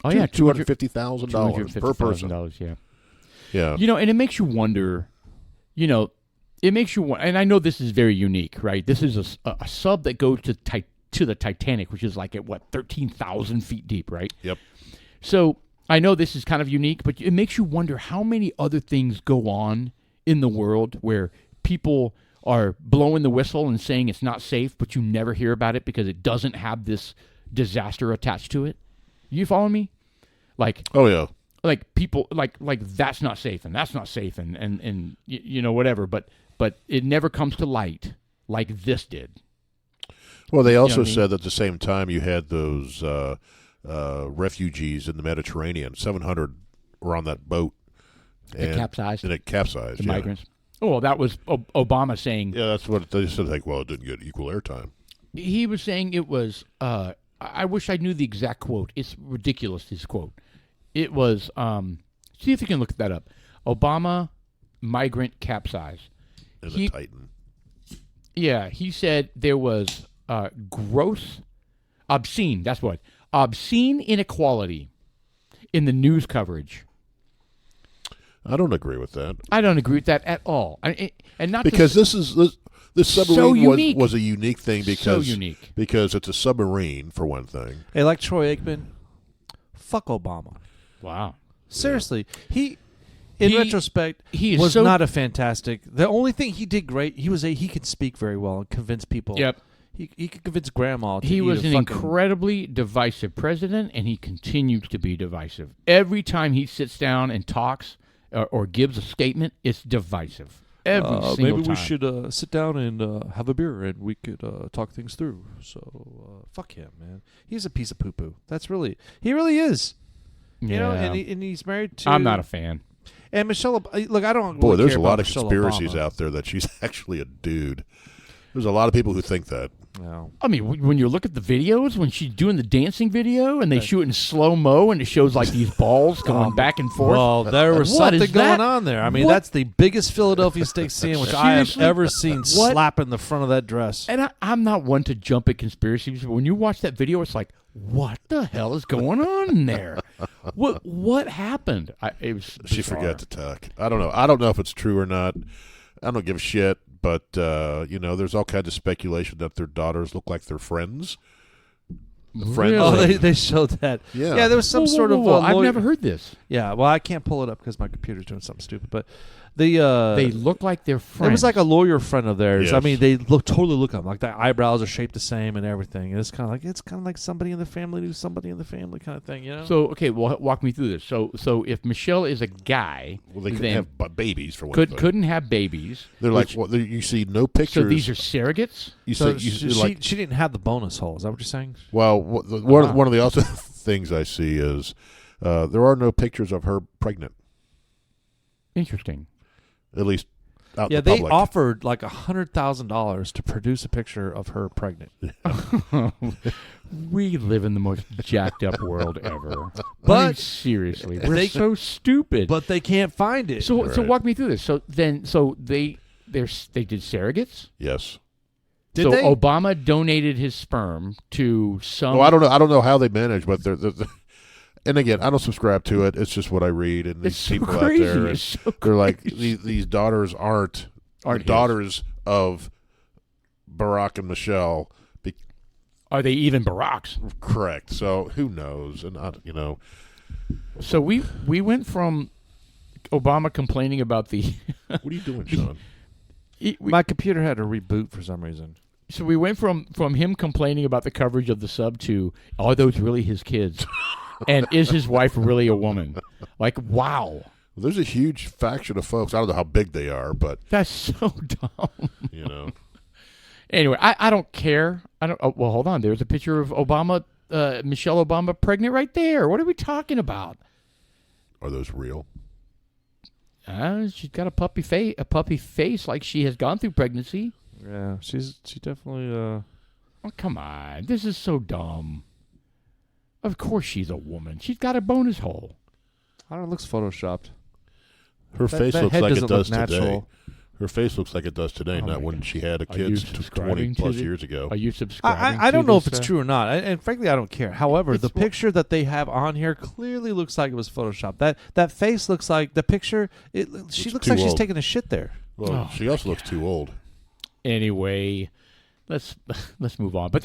Oh, yeah. $250,000 per person. Yeah. Yeah. And it makes you wonder, and I know this is very unique, right? This is a sub that goes to the Titanic, which is like at 13,000 feet deep, right? Yep. So I know this is kind of unique, but it makes you wonder how many other things go on in the world where people are blowing the whistle and saying it's not safe, but you never hear about it because it doesn't have this disaster attached to it. You follow me? Like, oh yeah, like people like that's not safe and that's not safe and whatever, but it never comes to light like this did. Well, they also said that at the same time you had those refugees in the Mediterranean. 700 were on that boat. It capsized. And it capsized. The migrants. Oh, that was Obama saying. Yeah, that's what they said. Like, well, it didn't get equal airtime. He was saying it was. I wish I knew the exact quote. It's ridiculous. His quote. It was. See if you can look that up. Obama migrant capsize. And the Titan. Yeah, he said there was gross, obscene. That's what obscene inequality in the news coverage. I don't agree with that. I don't agree with that at all. And not because this submarine so was a unique thing because unique. Because it's a submarine for one thing. Hey, like Troy Aikman, fuck Obama. Wow. Seriously, he retrospect, he was so not a fantastic. The only thing he did great, he could speak very well and convince people. Yep. He could convince Grandma. He was an incredibly divisive president, and he continues to be divisive. Every time he sits down and talks or gives a statement, it's divisive. Every single time. Maybe we should sit down and have a beer, and we could talk things through. So fuck him, man. He's a piece of poo-poo. He really is. You know, and he's married to. I'm not a fan. And Michelle, look, I don't. Boy, really there's care a lot about of Michelle conspiracies Obama. out there that she's actually a dude. There's a lot of people who think that. No. I mean, when you look at the videos, when she's doing the dancing video and they shoot in slow-mo and it shows like these balls going back and forth. Well, there was What something is going that? on there. I mean, What? that's the biggest Philadelphia steak sandwich I have Seriously? ever seen What? slap in the front of that dress. And I'm not one to jump at conspiracies, but when you watch that video, it's like, what the hell is going on in there? What happened? It was She bizarre. forgot to tuck. I don't know. I don't know if it's true or not. I don't give a shit. But there's all kinds of speculation that their daughters look like their friends. Friends. Really? Oh, they showed that. Yeah. There was some Whoa, sort whoa, of. whoa. I've lawyer- never heard this. Yeah, well, I can't pull it up because my computer's doing something stupid. But they Look like they're friends. It was like a lawyer friend of theirs. Yes. I mean, they totally look up. Like their eyebrows are shaped the same and everything. And it's kind of like somebody in the family knew somebody in the family kind of thing, you know? So okay, well, walk me through this. So if Michelle is a guy, Well, they couldn't then have babies for one thing. couldn't have babies. They're which- like, you see no pictures. So these are surrogates. You So see, she didn't have the bonus hole. Is that what you're saying? well, one of the also things I see is there are no pictures of her pregnant, Interesting. at least out Yeah, in the they public. offered like $100,000 to produce a picture of her pregnant. We live in the most jacked up world ever. I mean, But seriously, we're they- so stupid. But they can't find it. so Right. walk me through this. So they did surrogates. Yes. Did so they? Obama donated his sperm to some. Well, I don't know how they manage, but they're and again, I don't subscribe to it. It's just what I read, and these It's so people crazy. out there, It's so they're like crazy. these daughters aren't the his. daughters of Barack and Michelle. Are they even Baracks? Correct. So who knows? And So we went from Obama complaining about the. what are you doing, Sean? My computer had to reboot for some reason. So we went from him complaining about the coverage of the sub to, are those really his kids? And is his wife really a woman? Like, wow. There's a huge faction of folks. I don't know how big they are, but That's so dumb. you know. Anyway, I don't care. I don't. Oh, well, hold on. There's a picture of Obama, Michelle Obama, pregnant right there. What are we talking about? Are those real? She's got a puppy face like she has gone through pregnancy. Yeah, she definitely. Oh, come on. This is so dumb. Of course she's a woman. She's got a bonus hole. I don't know. It looks photoshopped. Her face that looks head like it doesn't does look today. natural. Her face looks like it does today, Oh not my when God. she had a Are you kid subscribing 20 to plus the- years ago. Are you subscribing? I don't to know if this, it's true or not, and frankly, I don't care. However, the It's- picture that they have on here clearly looks like it was photoshopped. That face looks like the picture. She looks too like she's old. taking a shit there. Well, Oh, she also looks too old. Anyway, let's move on. But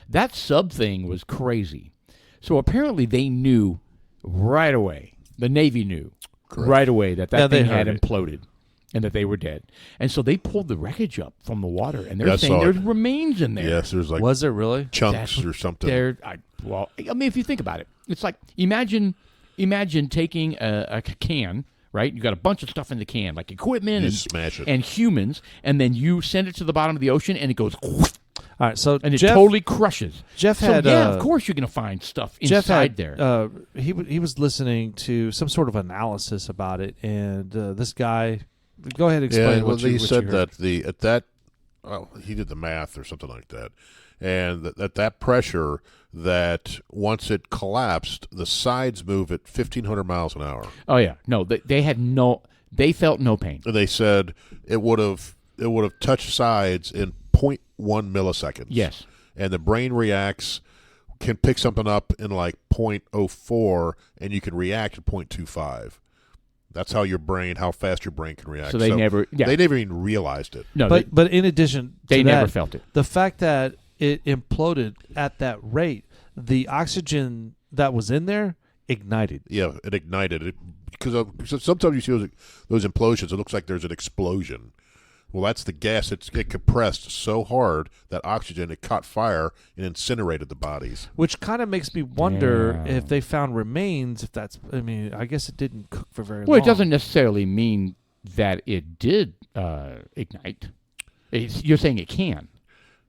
that sub thing was crazy. So apparently they knew right away. The Navy knew right away that Yeah, they thing had heard it. imploded and that they were dead. And so they pulled the wreckage up from the water, and they're Yeah, I saying saw there's it. remains in there. Yes, there's like Was it really? chunks That's- or something. I mean, if you think about it, it's like imagine taking a can, right? You got a bunch of stuff in the can, like equipment You and smash it. and humans, and then you send it to the bottom of the ocean, and it goes, All right, so and it Jeff, totally crushes. Jeff So had yeah, of course you're going to find stuff Jeff inside had, there. he was listening to some sort of analysis about it, and this guy. Go ahead and explain Yeah, well, what you he what said you heard. that he did the math or something like that, and that pressure, that once it collapsed, the sides move at 1,500 miles an hour. Oh yeah, no, they felt no pain. And they said it would have touched sides in 0.1 milliseconds. Yes. And the brain can pick something up in like 0.04, and you can react at 0.25. That's how fast your brain can react. So they never even realized it. No, But in addition to they that, never felt it. the fact that it imploded at that rate, the oxygen that was in there ignited. Yeah, it ignited it because sometimes you see those implosions. It looks like there's an explosion. Well, that's the gas. It compressed so hard that oxygen, it caught fire and incinerated the bodies. Which kind of makes me wonder Yeah. if they found remains. If that's, I mean, I guess it didn't cook for very long. Well, it doesn't necessarily mean that it did ignite. You're saying it can.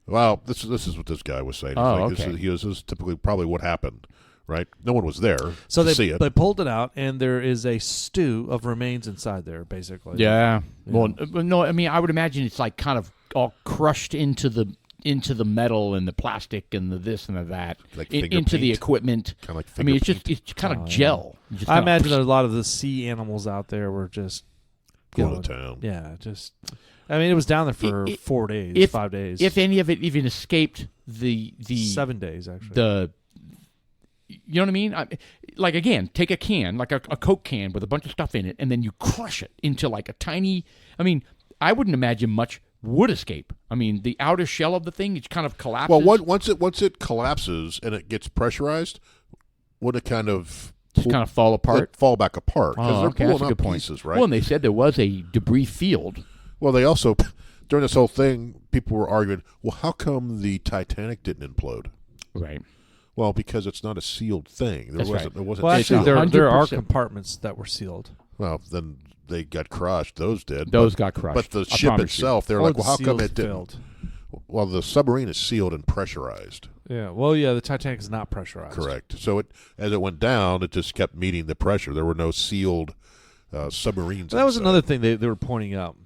Well, this is what this guy was saying. Oh, This okay. is typically probably what happened, right? No one was there So to see it. they pulled it out, and there is a stew of remains inside there, basically. Yeah. Well, no, I mean, I would imagine it's like kind of all crushed into the metal and the plastic and the this and the that, Like finger into the paint? equipment. Kind of like I mean, finger it's kind of Oh, yeah. gel. Just I kinda- imagine that a lot of the sea animals out there were just going to town. Yeah, just. I mean, it was down there for 4 days, 5 days. If any of it even escaped the 7 days, actually. the you know what I mean? Like again, take a can, like a Coke can with a bunch of stuff in it, and then you crush it into like a tiny. I mean, I wouldn't imagine much would escape. I mean, the outer shell of the thing, it kind of collapses. Well, once it collapses and it gets pressurized, would it kind of just kind of fall apart. fall back apart because Oh, they're okay, that's pulling a up good point. pieces, right? Well, and they said there was a debris field. Well, they also during this whole thing, people were arguing, well, how come the Titanic didn't implode? Right. Well, because it's not a sealed thing. That's right. It wasn't well, It's actually, sealed. there are 100%. compartments that were sealed. Well, then they got crushed. Those did. Those got crushed. But the I ship promise you. itself, they're Or like, the well, how come seals it didn't? failed. Well, the submarine is sealed and pressurized. Yeah. Well, yeah, the Titanic is not pressurized. Correct. So as it went down, it just kept meeting the pressure. There were no sealed submarines. So that was inside. another thing they were pointing out.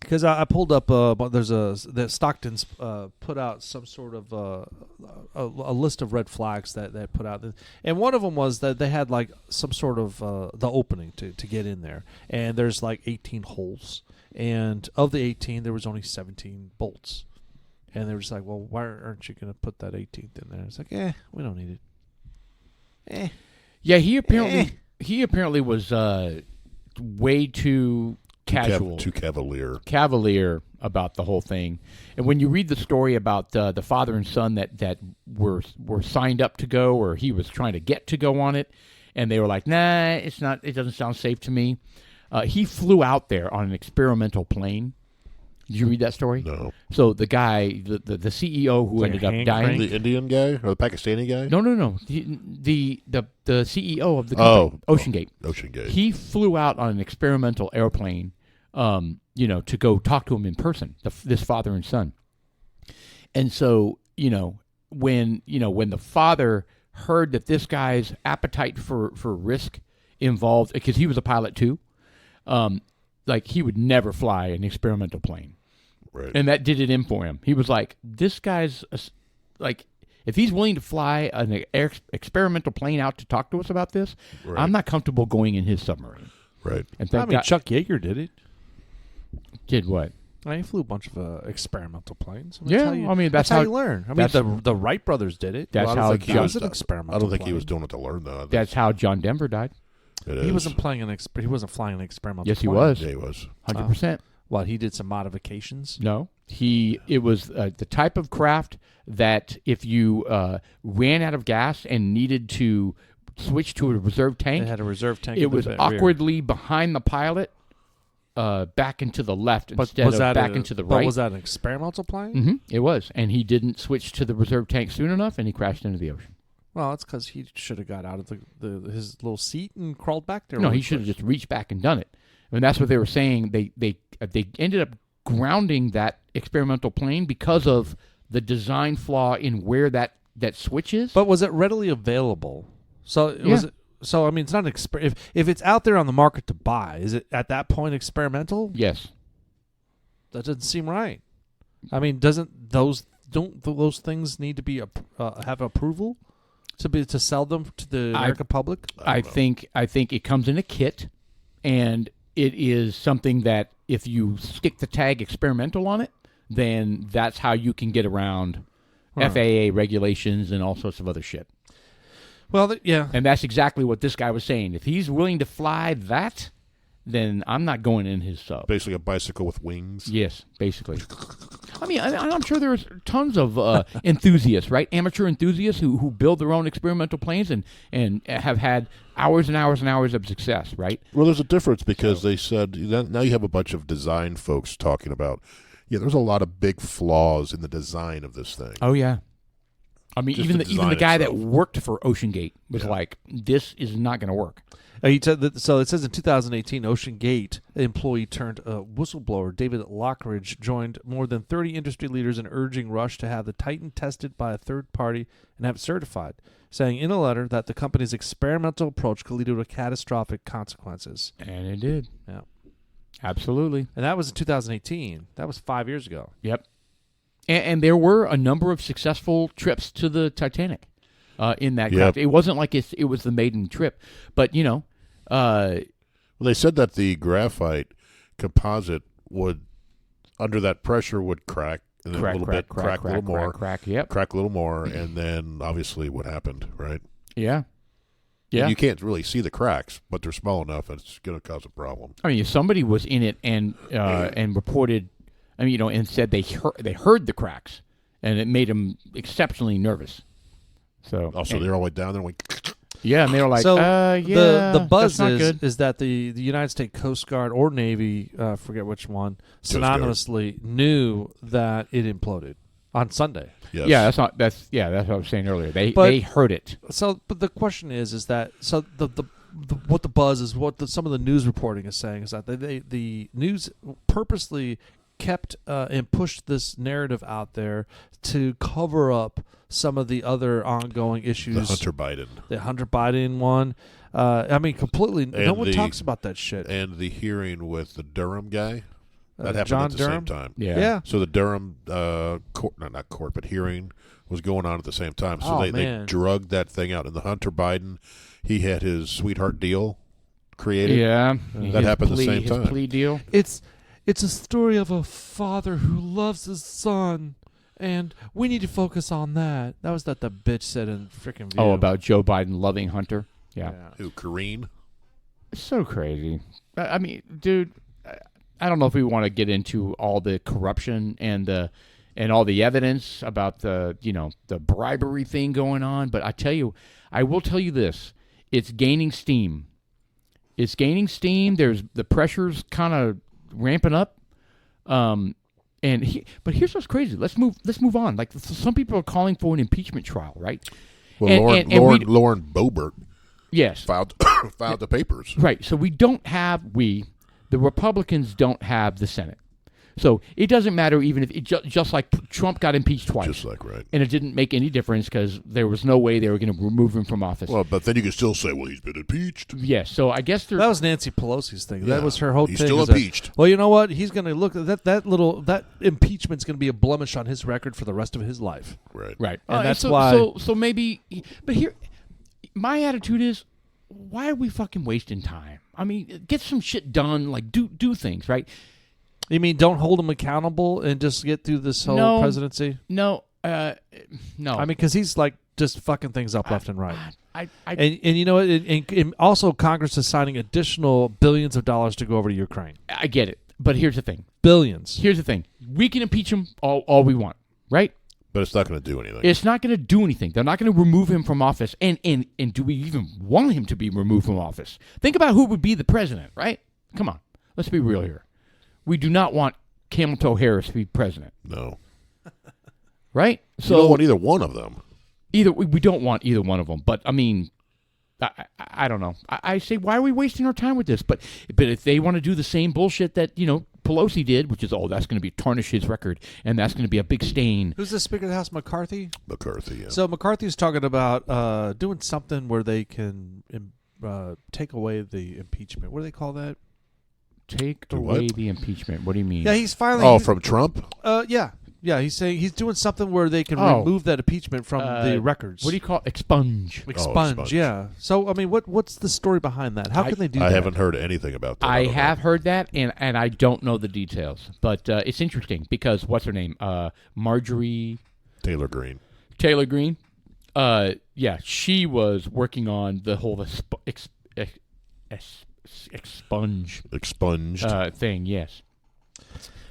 Because I pulled up, that Stockton's put out some sort of a list of red flags that they put out, and one of them was that they had like some sort of the opening to get in there, and there's like 18 holes, and of the 18 there was only 17 bolts, and they were just like, well, why aren't you going to put that 18th in there? It's like, we don't need it. Yeah, he apparently was way too casual, Too cavalier about the whole thing. And when you read the story about the father and son that were signed up to go, or he was trying to get to go on it, and they were like, nah, it's not. It doesn't sound safe to me. He flew out there on an experimental plane. Did you read that story? No. So the guy, the CEO who Like ended a up hand dying. crank? The Indian guy or the Pakistani guy? No. The CEO of the company, Ocean Gate. Ocean Gate. He flew out on an experimental airplane, to go talk to him in person, this father and son. And so, when the father heard that this guy's appetite for risk involved, because he was a pilot too, like he would never fly an experimental plane. Right. And that did it in for him. He was like, this guy's like, If he's willing to fly an experimental plane out to talk to us about this, Right. I'm not comfortable going in his submarine. Right. And I thank mean, God- Chuck Yeager did it. did what? He flew a bunch of experimental planes. Yeah, how you, I mean, that's how how- you learn. I mean, that's- the Wright brothers did it. That's Well, I don't how think he John- was- an experimental I don't think he plane. was doing it to learn, though. That's how John Denver died. It He is. wasn't playing he wasn't flying an experimental. Yes, he plane. was. Yeah, he was. 100%. Well, he did some modifications. No, it was the type of craft that if you ran out of gas and needed to switch to a reserve tank, They had a reserve tank. it in the was rear. awkwardly behind the pilot, back into the left But instead was of that back into the But right. was that an experimental plane? Hmm. It was, and he didn't switch to the reserve tank soon enough, and he crashed into the ocean. Well, it's because he should have got out of his little seat and crawled back there. No, really he should have quick. just reached back and done it. I mean, that's what they were saying. They ended up grounding that experimental plane because of the design flaw in where that switch is. But was it readily available? So Yeah. was it? So I mean, it's not an if it's out there on the market to buy, is it at that point experimental? Yes. That doesn't seem right. I mean, don't those things need to be have approval to sell them to the American public? I think it comes in a kit, and it is something that if you stick the tag experimental on it, then that's how you can get around FAA regulations and all sorts of other shit. Well, yeah. And that's exactly what this guy was saying. If he's willing to fly that, then I'm not going in his sub. Basically a bicycle with wings. Yes, basically. I mean, I'm sure there's tons of enthusiasts, right? Amateur enthusiasts who build their own experimental planes and have had hours and hours and hours of success, right? Well, there's a difference because they said now you have a bunch of design folks talking about, there's a lot of big flaws in the design of this thing. Oh yeah. I mean, Just even the the design guy itself. that worked for OceanGate was like, "This is not going to work." He said that, so it says in 2018, OceanGate employee turned whistleblower David Lockridge joined more than 30 industry leaders in urging Rush to have the Titan tested by a third party and have it certified, saying in a letter that the company's experimental approach could lead to catastrophic consequences. And it did. Yeah. Absolutely. And that was in 2018. That was 5 years ago. Yep. And there were a number of successful trips to the Titanic in that craft. It wasn't like it was the maiden trip, but Well, they said that the graphite composite would, under that pressure, would crack and then a little bit, crack a little more, crack. Yep. crack a little more, and then obviously what happened, right? Yeah. And Yeah. you can't really see the cracks, but they're small enough, and it's going to cause a problem. I mean, if somebody was in it and reported, and said they heard the cracks, and it made them exceptionally nervous. So Also, they're all the way down there. yeah, and they were like, so yeah, the buzz that's not good. is that the United States Coast Guard or Navy, forget which one, synonymously knew that it imploded on Sunday. Yes. Yeah, that's what I was saying earlier. They heard it. So, but the question is that what the buzz is, some of the news reporting is saying is that the news purposely kept and pushed this narrative out there to cover up some of the other ongoing issues. The Hunter Biden one. I mean, completely. No And one the- talks about that shit. And the hearing with the Durham guy, that happened John at the Durham? same time. Yeah. So the Durham not court, but hearing was going on at the same time. So they drugged that thing out. And the Hunter Biden, he had his sweetheart deal created. Yeah. That happened at the same time. His plea deal. It's a story of a father who loves his son, and we need to focus on that. That was that the bitch said in freaking View. Oh, about Joe Biden loving Hunter. Yeah. Who, Kareen? It's so crazy. I mean, dude, I don't know if we want to get into all the corruption and all the evidence about the bribery thing going on, but I will tell you this: it's gaining steam. It's gaining steam. There's the pressure's kind of ramping up. But here's what's crazy. Let's move on. Like some people are calling for an impeachment trial, right? Well, Lauren Boebert Yes. filed the papers. Right. So the Republicans don't have the Senate. So it doesn't matter even if it just like Trump got impeached twice. Just like, right. And it didn't make any difference because there was no way they were going to remove him from office. Well, but then you can still say, well, he's been impeached. Yes, so I guess that was Nancy Pelosi's thing. Yeah. That was her whole He's thing. still is that, impeached. well, you know what? He's going to look at that impeachment's going to be a blemish on his record for the rest of his life. Right. Right. And that's so, why. So maybe, but here, my attitude is, why are we fucking wasting time? I mean, get some shit done. Like do things, right? You mean don't hold him accountable and just get through this whole presidency? No, no. I mean, because he's like just fucking things up left and right. And you know, and also Congress is signing additional billions of dollars to go over to Ukraine. I get it, but here's the thing. Billions. Here's the thing. We can impeach him all we want, right? But it's not going to do anything. It's not going to do anything. They're not going to remove him from office. And do we even want him to be removed from office? Think about who would be the president, right? Come on. Let's be real here. We do not want Camel Toe Harris to be president. No. Right? So you don't want either one of them. We don't want either one of them. But, I mean, I don't know. I say, why are we wasting our time with this? But if they want to do the same bullshit that, Pelosi did, which is, that's going to be tarnish his record, and that's going to be a big stain. Who's the Speaker of the House, McCarthy? McCarthy, yeah. So McCarthy's talking about doing something where they can take away the impeachment. What do they call that? Take Do away what? the impeachment. What do you mean? Yeah, he's finally. Oh, from Trump? Yeah, he's saying he's doing something where they can Oh. remove that impeachment from the records. What do you call it? Expunge. Expunge? expunge. Yeah. So I mean, what's the story behind that? How can they do I that? haven't heard anything about that. I don't have know. heard that, and I don't know the details. But it's interesting because what's her name? Marjorie Taylor Greene. Taylor Greene. Yeah, she was working on the whole expunge Expunged. thing, yes.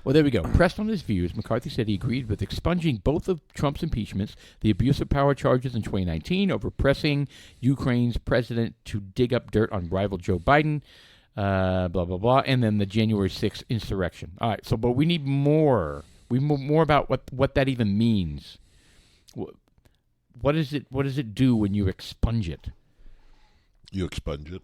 Well, there we go. Pressed on his views, McCarthy said he agreed with expunging both of Trump's impeachments, the abuse of power charges in 2019 over pressing Ukraine's president to dig up dirt on rival Joe Biden, blah, blah, blah, and then the January 6th insurrection. All right, but we need more. We need more about what that even means. What does it do when you expunge it? You expunge it?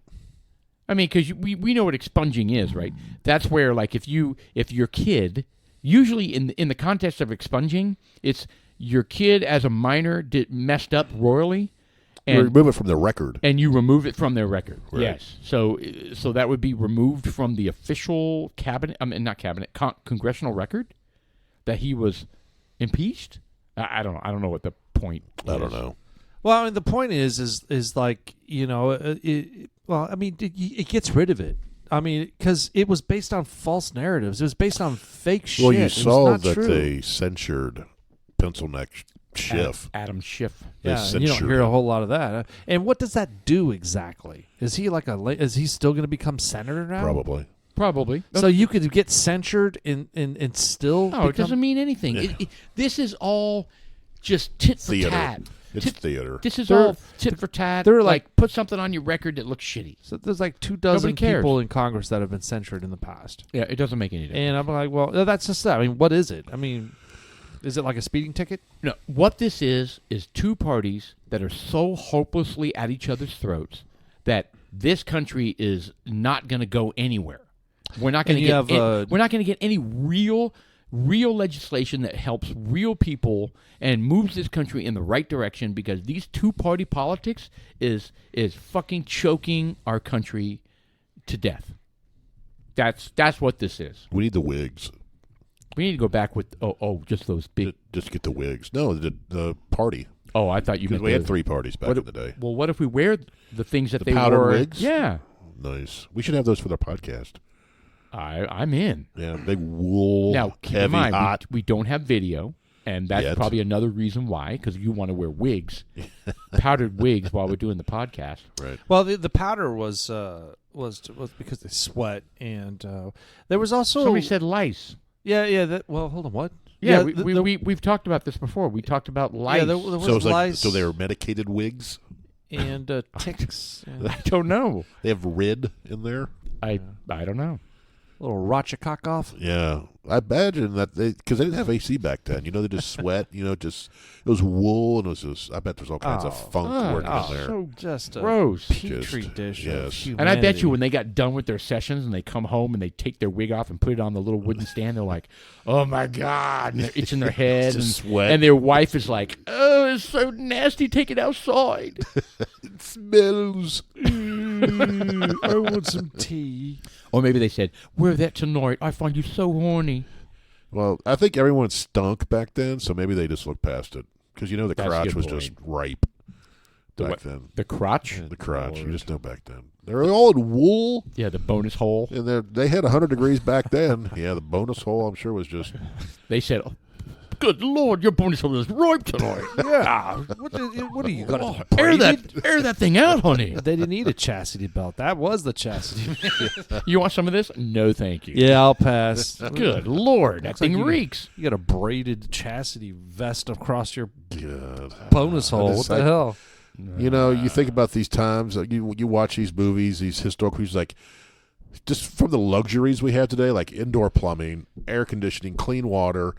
I mean, because we know what expunging is, right? That's where, like, if your kid, usually in the context of expunging, it's your kid as a minor messed up royally, You remove it from the record. and you remove it from their record. Right. Yes, so that would be removed from the official cabinet. I mean, not cabinet, congressional record that he was impeached. I don't know. I don't know what the point is. I don't know. Well, I mean, the point is like, it gets rid of it. I mean, because it was based on false narratives. It was based on fake shit. Well, you It was saw not that true. they censured Pencil Neck Schiff. Adam Schiff. They Yeah, and you don't censured hear a him. whole lot of that. And what does that do exactly? Is he is he still going to become senator now? Probably. So you could get censured and still. No, it doesn't mean anything. Yeah. This is all just tit for Theater. tat. It's theater. This is They're- all tit for tat. they're like put something on your record that looks shitty. So there's like 24 cares. people in Congress that have been censured in the past. Yeah, it doesn't make any difference. And I'm like, well, that's just that. I mean, what is it? I mean, is it like a speeding ticket? No, what this is two parties that are so hopelessly at each other's throats that this country is not going to go anywhere. We're not going to And you have, we're not going to get any real legislation that helps real people and moves this country in the right direction, because these two-party politics is fucking choking our country to death. That's what this is. We need the wigs. We need to go back with just those big. Just get the wigs. No, the party. Oh, I thought you Because meant we had the- 3 parties back in the day. Well, what if we wear the things that The they powdered wore? wigs? Yeah, Nice. We should have those for their podcast. I'm in. Yeah, big wool, Now, keep in heavy, mind, hot. we don't have video, and that's Yet. probably another reason why, because you want to wear wigs, powdered wigs, while we're doing the podcast. Right. Well, the powder was because they sweat, and there was also Somebody said lice. yeah. Well, hold on, what? Yeah, the- we've talked about this before. We talked about lice. Yeah, there was So it's like lice so they were medicated wigs. and ticks. I don't know. They have rid in there. I don't know. little rot your cock off. Yeah, I imagine that because they didn't have AC back then. They just sweat. Just it was wool and it was just. I bet there's all kinds of funk working in there. So Just a gross. petri Just- dish. yes. Of And I bet humanity. you when they got done with their sessions and they come home and they take their wig off and put it on the little wooden stand, they're like, "Oh my god!" And they're itching their head, and, Just sweat. and their wife is like, "Oh, it's so nasty. Take it outside." It smells. I want some tea. Or maybe they said, "Wear that tonight. I find you so horny." Well, I think everyone stunk back then, so maybe they just looked past it because the That's a crotch good was point. just ripe back what? then. The crotch. The crotch, you Lord. just know back then. They were all in wool, Yeah, the bonus hole. and they had 100 degrees back then. Yeah, the bonus hole, I'm sure, was just. They said, oh, "Good Lord, your bonus hole is ripe tonight." Yeah. What are you going Oh, to air that thing out, honey. They didn't need a chastity belt. That was the chastity belt. You want some of this? No, thank you. Yeah, I'll pass. Good Lord, that Looks like thing you- reeks. You got a braided chastity vest across your God. bonus hole. just What the like- hell? You think about these times, you watch these movies, these historical movies, like just from the luxuries we have today, like indoor plumbing, air conditioning, clean water,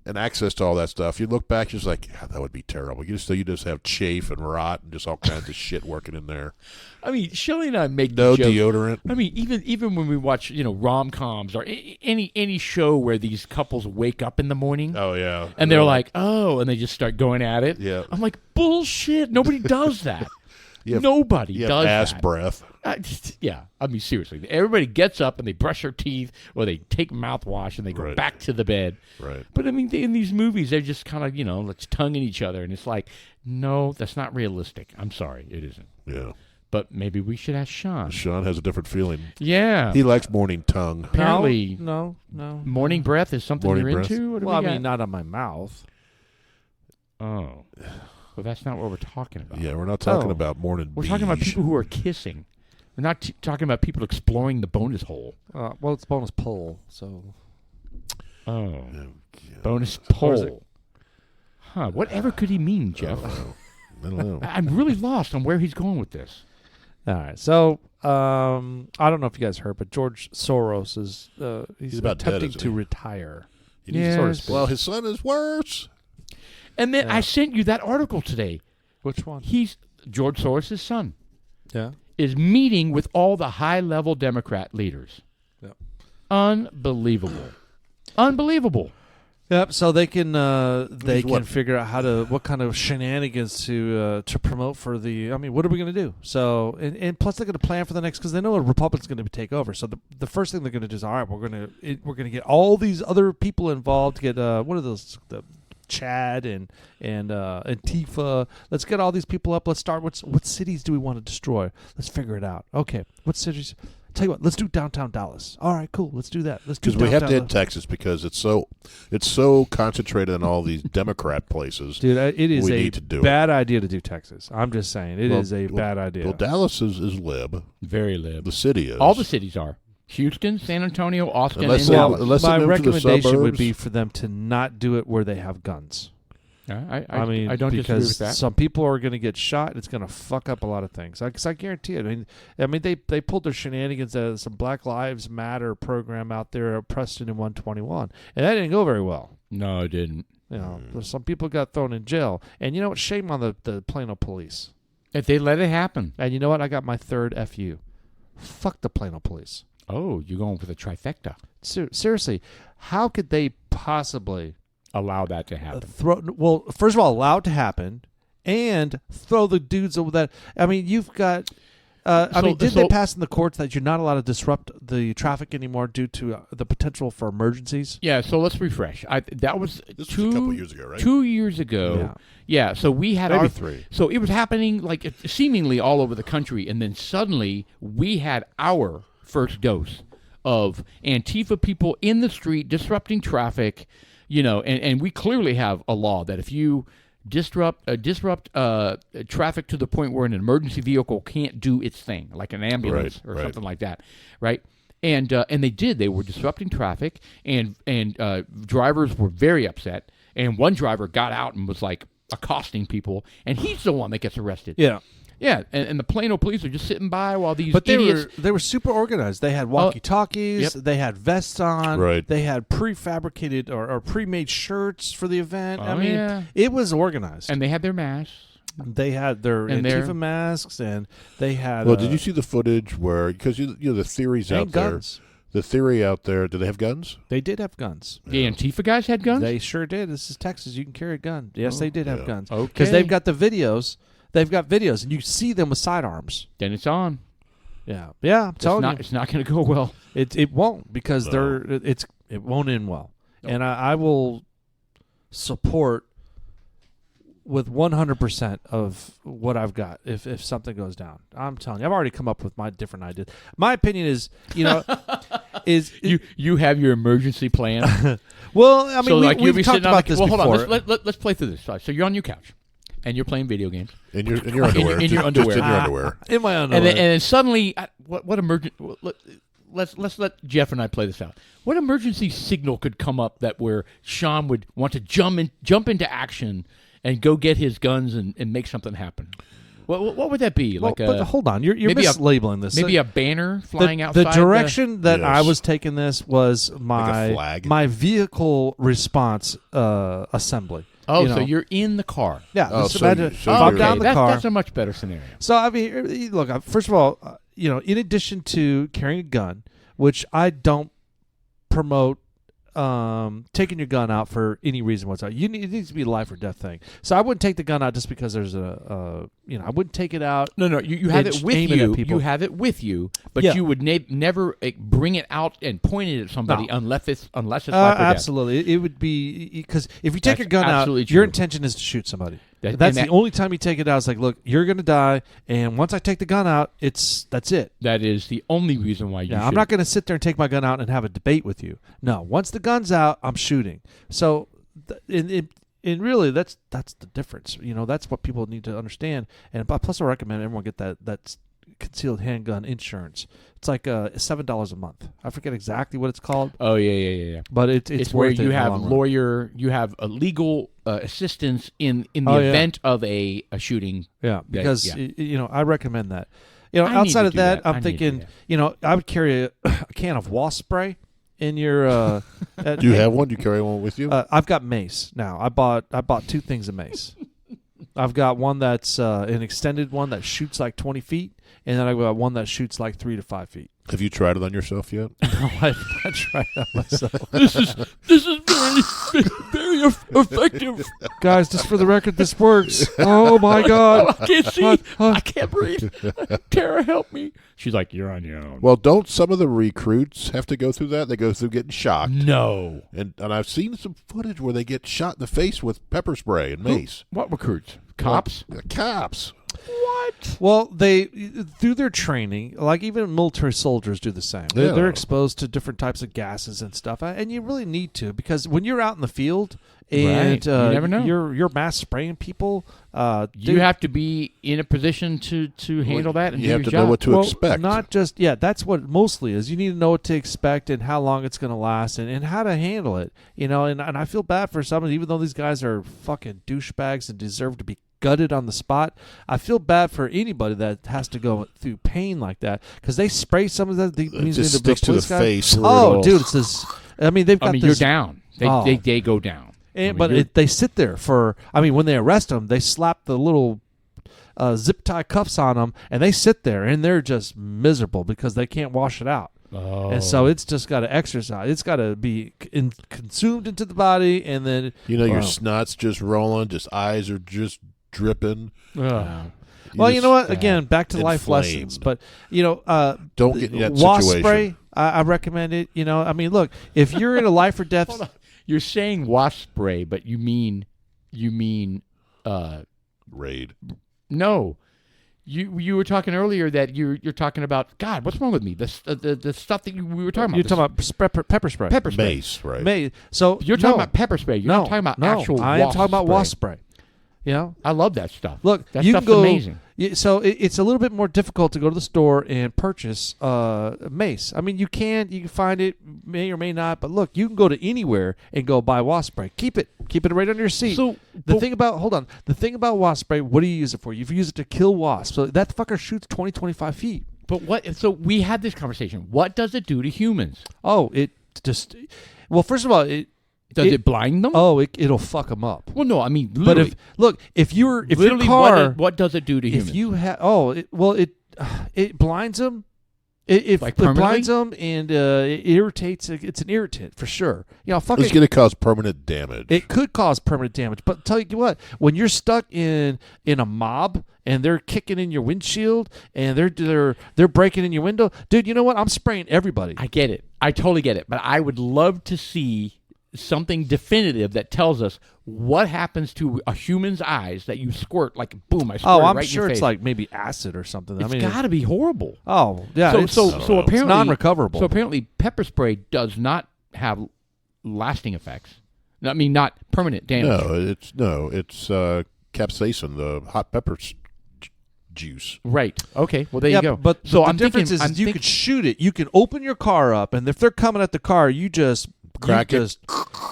and access to all that stuff. You look back, you're just like, "God, that would be terrible." You just have chafe and rot and just all kinds of shit working in there. I mean, Shelley and I make No jokes. deodorant. I mean, even when we watch, rom-coms or any show where these couples wake up in the morning Oh yeah, and they're like, "Oh," and they just start going at it. Yeah. I'm like, bullshit. Nobody does that. You have- Nobody you have does ass that. breath. Yeah, I mean, seriously. Everybody gets up and they brush their teeth or they take mouthwash and they go Right. back to the bed. Right. But I mean, in these movies, they're just kind of, let's tonguing each other. And it's like, no, that's not realistic. I'm sorry, it isn't. Yeah. But maybe we should ask Sean. Sean has a different feeling. Yeah. He likes morning tongue. Apparently, No. morning breath is something Morning you're breath. into? What do Well, I we got? mean, not on my mouth. Oh. Well, that's not what we're talking about. Yeah, we're not talking Oh. about morning. We're talking about beige. people who are kissing. We're not talking about people exploring the bonus hole. Well, it's bonus pull, so Oh. Oh, God. Bonus Or is it- pole. Huh. Whatever could he mean, Jeff? I don't know. I'm really lost on where he's going with this. all right. So I don't know if you guys heard, but George Soros is he's about dead, attempting isn't to he? retire. Yes. Sort of speak. Well, his son is worse. And then Yeah. I sent you that article today. Which one? He's George Soros' son Yeah. is meeting with all the high-level Democrat leaders. Yep. Unbelievable. Unbelievable. Yep. So they can Means what? figure out what kind of shenanigans to promote for the. I mean, what are we going to do? So and plus they're going to plan for the next because they know a Republican's going to take over. So the first thing they're going to do is all right. We're going to get all these other people involved. Get what are those the Chad and Antifa. Let's get all these people up. Let's start. What cities do we want to destroy? Let's figure it out. Okay, what cities? Tell you what. Let's do downtown Dallas. All right, cool. Let's do that. Let's do Because we have to downtown hit Texas because it's so concentrated in all these Democrat places. Dude, it is We a need to do bad idea to do Texas. I'm just saying, it is a Well, bad idea. Well, Dallas is lib. Very lib. The city is. All the cities are. Houston, San Antonio, Austin, Unless and they- Dallas. unless my they move to the recommendation would suburbs. be for them to not do it where they have guns. I mean, I don't disagree because with that. some people are going to get shot. And it's going to fuck up a lot of things. Because I guarantee it. I mean, they pulled their shenanigans out of some Black Lives Matter program out there at Preston in 121, and that didn't go very well. No, it didn't. You know, some people got thrown in jail, and you know what? Shame on the Plano police. If they let it happen. And you know what? I got my third FU. Fuck the Plano police. Oh, you're going for the trifecta. Seriously, how could they possibly Allow that to happen. first of all, allow it to happen, and throw the dudes over that? I mean, you've got. Did they pass in the courts that you're not allowed to disrupt the traffic anymore due to the potential for emergencies? Yeah, so let's refresh. That was This was a couple years ago, right? 2 years ago. Yeah, so we had Maybe our 3. So it was happening like seemingly all over the country, and then suddenly we had our first dose of Antifa people in the street disrupting traffic. And we clearly have a law that if you disrupt traffic to the point where an emergency vehicle can't do its thing, like an ambulance or something like that, right? And they did. They were disrupting traffic, and drivers were very upset. And one driver got out and was like accosting people, and he's the one that gets arrested. Yeah. Yeah, and the Plano police are just sitting by while these But idiots. they were super organized. They had walkie-talkies. Yep. They had vests on. Right. They had prefabricated or pre-made shirts for the event. I Oh, mean, yeah. it was organized. And they had their masks. They had their And their- Antifa masks, and they had. Well, did you see the footage where because you know the theories and out there? guns? The theory out there. Do they have guns? They did have guns. The Antifa guys had guns? They sure did. This is Texas. You can carry a gun. Yes, they did have yeah. guns. Okay. Because they've got the videos. They've got videos, and you see them with sidearms. Then it's on. Yeah, I'm telling you, It's not going to go well. it won't because No. it won't end well. And I will support with 100% of what I've got if something goes down. I'm telling you, I've already come up with my different ideas. My opinion is, You have your emergency plan. well, I mean, So like you'll be we've talked sitting on about the, this well, before. hold on. Let's play through this. So you're on your couch, and you're playing video games, In your underwear. in your Just underwear. in your underwear. In my underwear. and then suddenly, what emergent? Let's let Jeff and I play this out. What emergency signal could come up that where Sean would want to jump into action and go get his guns and make something happen? What would that be? Well, Like a but hold on, you're maybe mislabeling this. maybe a banner flying outside. The direction that I Yes. was taking this was Like a flag? my vehicle response assembly. Oh, you so know? you're in the car. Yeah, Oh, just so imagine you- if so I'm you're- down the car. That's a much better scenario. So I mean, look. First of all, in addition to carrying a gun, which I don't promote, taking your gun out for any reason whatsoever. It needs to be a life or death thing. So I wouldn't take the gun out just because there's I wouldn't take it out. No, you have and it with aim it at you. people. You have it with you, but Yeah. you would never bring it out and point it at somebody No. unless it's life or death. Absolutely, it would be because if you take That's your gun out, absolutely your true. intention is to shoot somebody. That- That's and the that- only time you take it out. It's like, look, you're going to die, and once I take the gun out, that's it. That is the only reason why you. Yeah, shoot. I'm not going to sit there and take my gun out and have a debate with you. No, once the gun's out, I'm shooting. So, and really, that's the difference. That's what people need to understand. And plus, I recommend everyone get that concealed handgun insurance. It's like $7 a month. I forget exactly what it's called, Oh yeah. but it's It's where worth it you in the have long run. you have a legal assistance in the Oh, yeah. event of a shooting. Yeah, because yeah. I recommend that. I need Outside to of do that, that. I I'm need to do thinking, I would carry a can of wasp spray in your. Do you have one? Do you carry one with you? I've got mace now. I bought 2 things of mace. I've got one that's an extended one that shoots like 20 feet, and then I've got one that shoots like 3 to 5 feet. Have you tried it on yourself yet? No, I've not tried that myself. This is very effective. Guys, just for the record, this works. Oh my God! I can't see. Huh? I can't breathe. Tara, help me. She's like, you're on your own. Well, don't some of the recruits have to go through that? They go through getting shocked. No. And I've seen some footage where they get shot in the face with pepper spray and mace. What recruits? Cops? Cops. What? Well, they through their training, like even military soldiers do the same. Yeah. They're exposed to different types of gases and stuff, and you really need to because when you're out in the field and Right. You never know. you're mass spraying people, You have to be in a position to handle that and You do have your to job. know what to well, expect. Not just that's what mostly is. You need to know what to expect and how long it's going to last and how to handle it. And I feel bad for some, even though these guys are fucking douchebags and deserve to be gutted on the spot. I feel bad for anybody that has to go through pain like that because they spray some of that. It just sticks to the face. Oh, Brutal. dude, it's this. I mean, they've got you're this. down. They go down. They sit there for. I mean, when they arrest them, they slap the little zip tie cuffs on them, and they sit there and they're just miserable because they can't wash it out. Oh. And so it's just got to exercise. It's got to be consumed into the body, and then your snot's just rolling, just eyes are just dripping. Ugh. Well, you know what? Yeah. Again, back to life Inflamed. lessons. But Don't get in that wasp situation. spray. I recommend it. I mean, look, if you're in a life or death, Hold on. You're saying wasp spray, but you mean Raid. no. You were talking earlier that you're talking about God. What's wrong with me? The stuff that we were talking about. you're talking about pepper spray. pepper spray. Mace, right? May. So You're talking about pepper spray. You're not talking about actual. I am wasp talking about spray. wasp spray. You know, I love that stuff. look, that you stuff's can go. amazing. So it's a little bit more difficult to go to the store and purchase mace. I mean, you can find it, may or may not. But look, you can go to anywhere and go buy wasp spray. Keep it right under your seat. So the thing about wasp spray, what do you use it for? You use it to kill wasps. So that fucker shoots 20, 25 feet. But what? So we had this conversation. What does it do to humans? Oh, it just. Well, first of all, Does it blind them? Oh, it'll fuck them up. Well, no, I mean, But literally. if your Literally, car, what does it do to humans? if you have, it blinds them. It Like blinds them and it irritates. It's an irritant for sure. You know, It's fucking. going to cause permanent damage. It could cause permanent damage. But tell you what, when you're stuck in a mob and they're kicking in your windshield and they're breaking in your window, dude, you know what? I'm spraying everybody. I get it. I totally get it. But I would love to see something definitive that tells us what happens to a human's eyes that you squirt like boom. I squirt I'm right in sure your it's face. like maybe acid or something. It's got to be horrible. Oh yeah. So apparently it's non-recoverable. So apparently pepper spray does not have lasting effects. I mean, not permanent damage. It's capsaicin, the hot pepper juice. Right. Okay. Well, there you go. But so the difference is you could shoot it. You can open your car up, and if they're coming at the car, you just Crack it.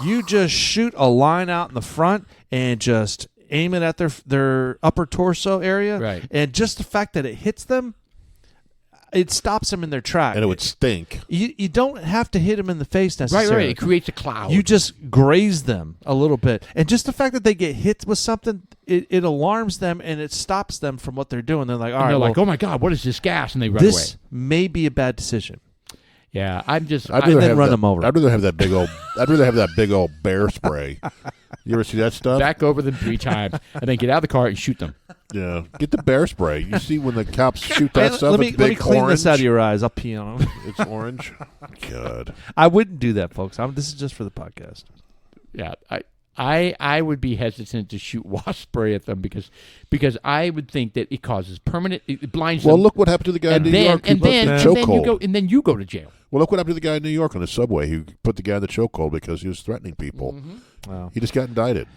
You just shoot a line out in the front and just aim it at their upper torso area. Right. And just the fact that it hits them, it stops them in their track. And it would stink. You don't have to hit them in the face necessarily. Right. It creates a cloud. You just graze them a little bit. And just the fact that they get hit with something, it alarms them and it stops them from what they're doing. They're like, all right, they're well, like, oh my God, what is this gas? And they run away. this may be a bad decision. Yeah, I'm just. I'd rather then have run that- them over. I'd rather have that big old. I'd rather have that big old bear spray. You ever see that stuff? back over them 3 times and then get out of the car and shoot them. Yeah, get the bear spray. You see when the cops shoot that Hey, stuff? let me it's big clean orange. this out of your eyes. I'll pee on them. It's orange. God. I wouldn't do that, folks. This is just for the podcast. Yeah, I would be hesitant to shoot wasp spray at them because I would think that it causes permanent. It blinds Well, them. look what happened to the guy in New York who and put then the and then you chokehold. go and then you go to jail. Well, look what happened to the guy in New York on the subway who put the guy in the chokehold because he was threatening people. Wow. He just got indicted.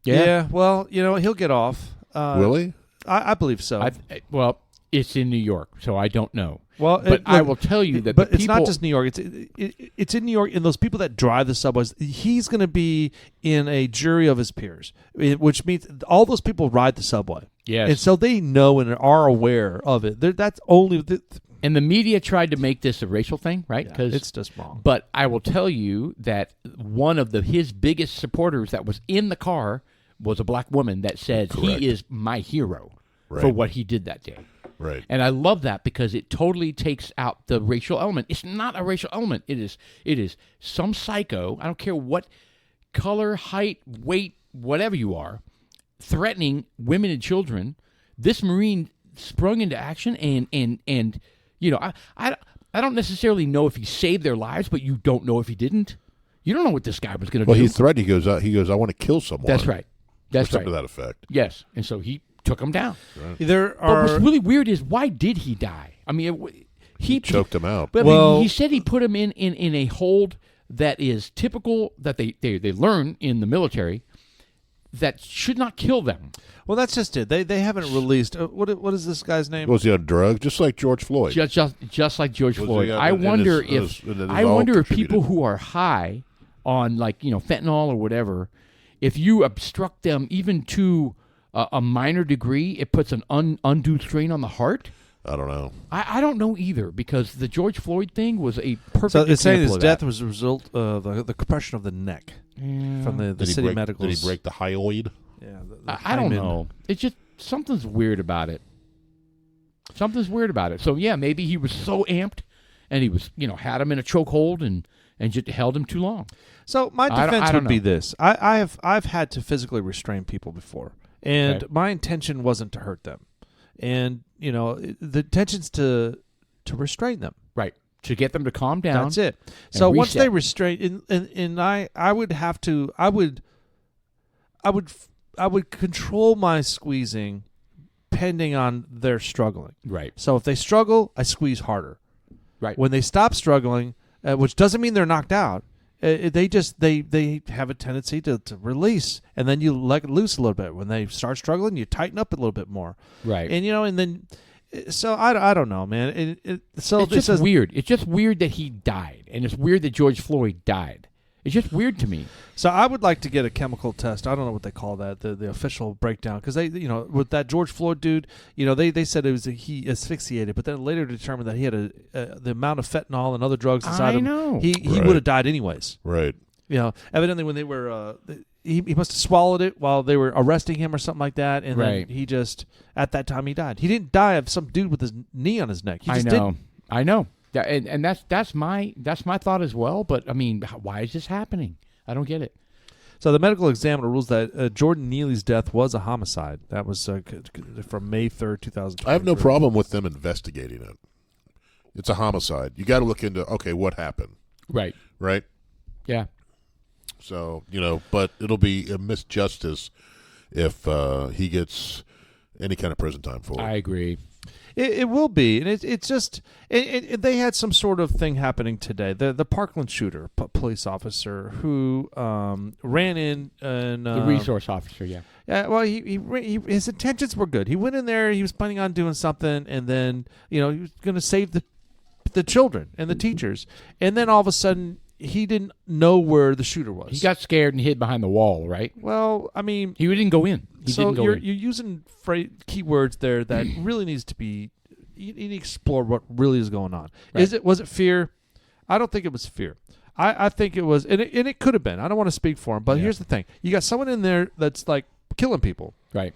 Yeah. Well, he'll get off. Will he? I believe so. Well, it's in New York, so I don't know. Well, but I will tell you that. But the it's people, not just New York. It's in New York, and those people that drive the subways, he's going to be in a jury of his peers, which means all those people ride the subway. Yes. And so they know and are aware of it. That's only. And the media tried to make this a racial thing, right? Because it's just wrong. But I will tell you that one of his biggest supporters that was in the car was a black woman that said Correct. he is my hero for Right. what he did that day. Right. And I love that because it totally takes out the racial element. It's not a racial element. It is some psycho, I don't care what color, height, weight, whatever you are, threatening women and children. This Marine sprung into action and I don't necessarily know if he saved their lives, but you don't know if he didn't. You don't know what this guy was going to Well, do. he threatened. He goes, I want to kill someone. That's right. That's Or something right. to that effect. Yes. And so he took him down. There But are. what's really weird is why did he die? I mean, he Choked him out. But Well- he said he put him in a hold that is typical that they learn in the military that should not kill them. Well, that's just it. They haven't released. What is this guy's name? Was he on drugs? Just like George Floyd. Just like George Was Floyd. he, I and wonder his- if and his I all wonder if contributed. people who are high on fentanyl or whatever, if you obstruct them even to a minor degree, it puts an undue strain on the heart. I don't know. I don't know either because the George Floyd thing was a perfect. So it's saying his example of death that. was a result of the compression of the neck from the Did he city break, medicals. Did he break the hyoid? Yeah, I don't know. It's just something's weird about it. Something's weird about it. So yeah, maybe he was so amped, and he was had him in a chokehold and just held him too long. So my I defense don't would be know. this: I've had to physically restrain people before, and Okay. my intention wasn't to hurt them, and the intention's to restrain them. Right. To get them to calm down. That's it. So once reset. they restrain, and I would have to, I would control my squeezing, pending on their struggling. Right. So if they struggle, I squeeze harder. Right. When they stop struggling, which doesn't mean they're knocked out, They have a tendency to release, and then you let it loose a little bit. When they start struggling, you tighten up a little bit more. Right. And and then so I don't know, man. So it's just weird. It's just weird that he died, and it's weird that George Floyd died. It's just weird to me. So I would like to get a chemical test. I don't know what they call that, the official breakdown, because they, with that George Floyd dude, they said it was he asphyxiated, but then later determined that he had the amount of fentanyl and other drugs inside him. Know. He would have died anyways. Right. Evidently when they were he must have swallowed it while they were arresting him or something like that, and then he just at that time he died. He didn't die of some dude with his knee on his neck. He just didn't. I know. Yeah, and that's my thought as well. But I mean, why is this happening? I don't get it. So the medical examiner rules that Jordan Neely's death was a homicide. That was from May 3rd, 2020. I have no problem with them investigating it. It's a homicide. You got to look into what happened. Right. Right. Yeah. So but it'll be a misjustice if he gets any kind of prison time for it. I agree. It will be, and it's just they had some sort of thing happening today. The Parkland shooter, police officer who ran in and the resource officer, yeah. Yeah, well, he his intentions were good. He went in there, he was planning on doing something, and then he was going to save the children and the teachers, and then all of a sudden he didn't know where the shooter was. He got scared and hid behind the wall, right? Well, I mean, he didn't go in. You're using keywords there that really needs to be. You need to explore what really is going on. Right. Was it fear? I don't think it was fear. I think it was, and it could have been. I don't want to speak for him, but here's the thing: you got someone in there that's like killing people. Right.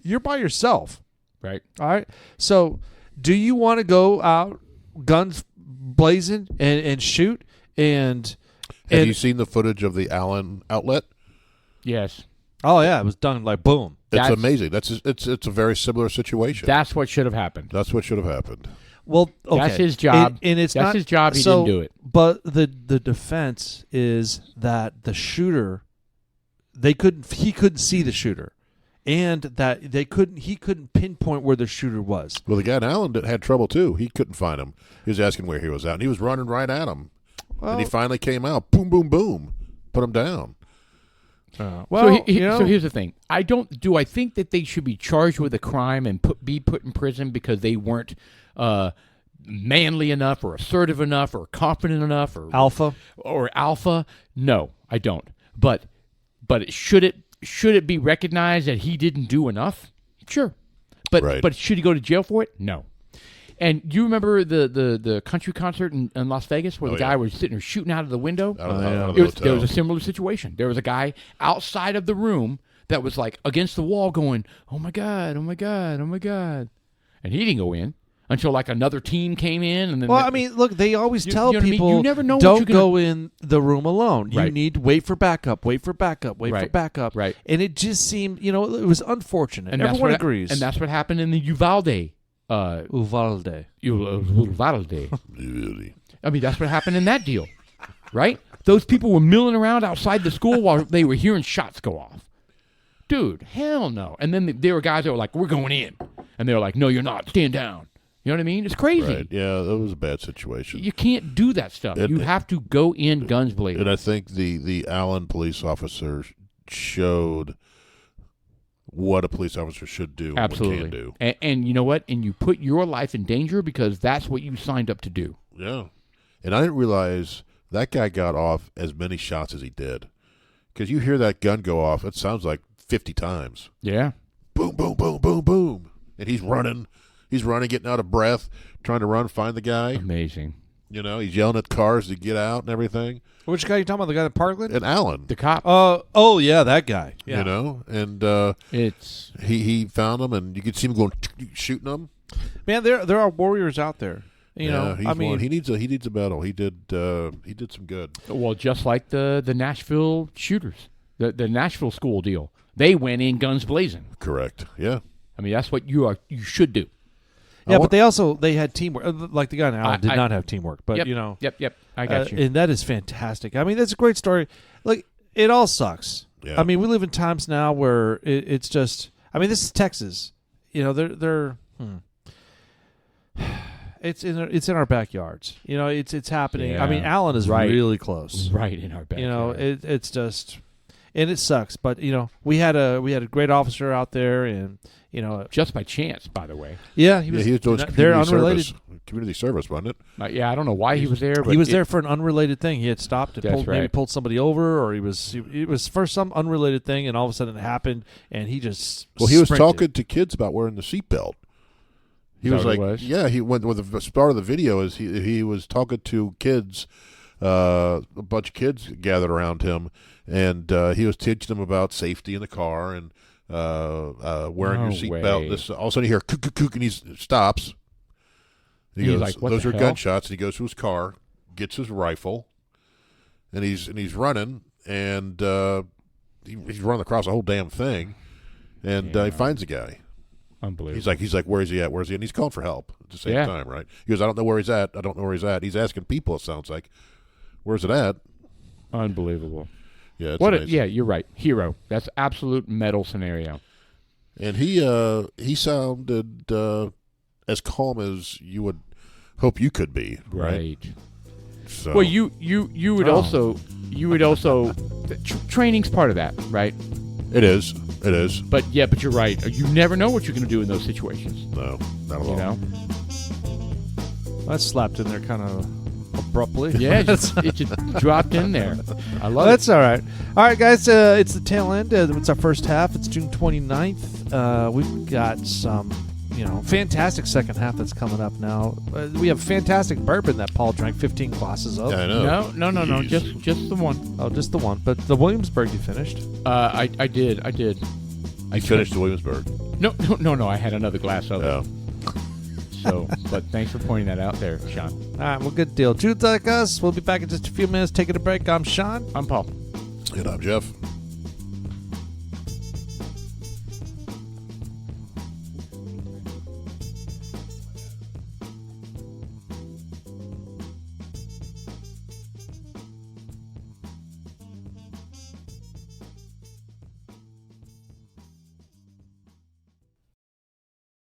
You're by yourself. Right. All right. So, do you want to go out, guns blazing, and shoot? And have you seen the footage of the Allen outlet? Yes. Oh yeah, it was done like boom. It's amazing. It's a very similar situation. That's what should have happened. That's what should have happened. Well, okay. That's his job, and it's that's not his job. He didn't do it. But the defense is that the shooter, he couldn't see the shooter, and that he couldn't pinpoint where the shooter was. Well, the guy in Allen had trouble too. He couldn't find him. He was asking where he was at, and he was running right at him. Well, and he finally came out. Boom, boom, boom. Put him down. Well, so here's the thing. I think that they should be charged with a crime and be put in prison because they weren't manly enough or assertive enough or confident enough or alpha? No, I don't. But should it be recognized that he didn't do enough? Sure. But should he go to jail for it? No. And you remember the country concert in Las Vegas where the guy was sitting there shooting out of the window? There was a similar situation. There was a guy outside of the room that was like against the wall going, "Oh my God, oh my God, oh my God." And he didn't go in until like another team came in. And then I mean, look, they always tell people, you never know don't go in the room alone. Right. You need to wait for backup, wait for backup. Right. And it just seemed, it was unfortunate. And everyone agrees. And that's what happened in the Uvalde. Uvalde. I mean, that's what happened in that deal, right? Those people were milling around outside the school while they were hearing shots go off. Dude, hell no. And then there were guys that were like, "We're going in," and they were like, "No, you're not. Stand down." You know what I mean? It's crazy. Right. Yeah, that was a bad situation. You can't do that stuff. You have to go in guns blazing. And I think the Allen police officer showed what a police officer should do. Absolutely. And can do. And you know what? And you put your life in danger because that's what you signed up to do. Yeah. And I didn't realize that guy got off as many shots as he did. Because you hear that gun go off, it sounds like 50 times. Yeah. Boom, boom, boom, boom, boom. And he's running. He's running, getting out of breath, trying to run, find the guy. Amazing. He's yelling at cars to get out and everything. Which guy are you talking about? The guy in Parkland? And Allen. The cop. Oh, yeah, that guy. Yeah. And he found him, and you could see him going, shooting them. Man, there are warriors out there. He's one. He needs a medal. He did some good. Well, just like the Nashville shooters, the Nashville school deal. They went in guns blazing. Correct. Yeah. I mean, that's what you should do. Yeah, but they had teamwork. Like the guy in Allen did not have teamwork, but Yep. I got you. And that is fantastic. I mean, that's a great story. Like, it all sucks. Yeah. I mean, we live in times now where it's just. I mean, this is Texas. They're. It's in our backyards. You know, it's happening. Yeah. I mean, Allen is Right. really close. Right in our backyard. You know, it's just, and it sucks. But you know, we had a great officer out there, and you know, just by chance, by the way. yeah, he was doing they're unrelated. community service, wasn't it? Yeah, I don't know why he was there, but He was there for an unrelated thing. He had stopped and That's maybe right. pulled somebody over, or he was for some unrelated thing, and all of a sudden it happened, and he just Well, he was sprinted. talking to kids about wearing the seatbelt. He Is was that like, what it was? yeah, he went with the start of the video is he was talking to kids, a bunch of kids gathered around him, and he was teaching them about safety in the car and wearing your No seatbelt. way. This all of a sudden you hear kook, kook, kook, and he stops. He He's goes, like, "What those the are hell?" gunshots, and he goes to his car, gets his rifle, and he's running, and he's running across the whole damn thing, and he finds the guy. Unbelievable. He's like, where is he at? Where is he? And he's calling for help at the same Yeah. time, right? He goes, I don't know where he's at. I don't know where he's at. He's asking people, it sounds like. Where's it at? Unbelievable. Yeah, it's What? amazing. Yeah, you're right. Hero. That's absolute metal scenario. And he sounded as calm as you would hope you could be, right? So, Well, you would also training's part of that, right? It is. But you're right. You never know what you're going to do in those situations. No, not at all. You know? That's slapped in there kind of abruptly. Yeah, it just dropped in there. I love That's all right. All right, guys, it's the tail end. It's our first half. It's June 29th. We've got some, fantastic second half that's coming up now. We have fantastic bourbon that Paul drank 15 glasses of. Yeah, I know. No. Jeez. Just the one. Oh, just the one. But the Williamsburg you finished. I did. You finished the Williamsburg. No. I had another glass of Yeah. it. So, but thanks for pointing that out there, Sean. All right, well, good deal. Truth Like Us. We'll be back in just a few minutes. Taking a break. I'm Sean. I'm Paul. And I'm Jeff.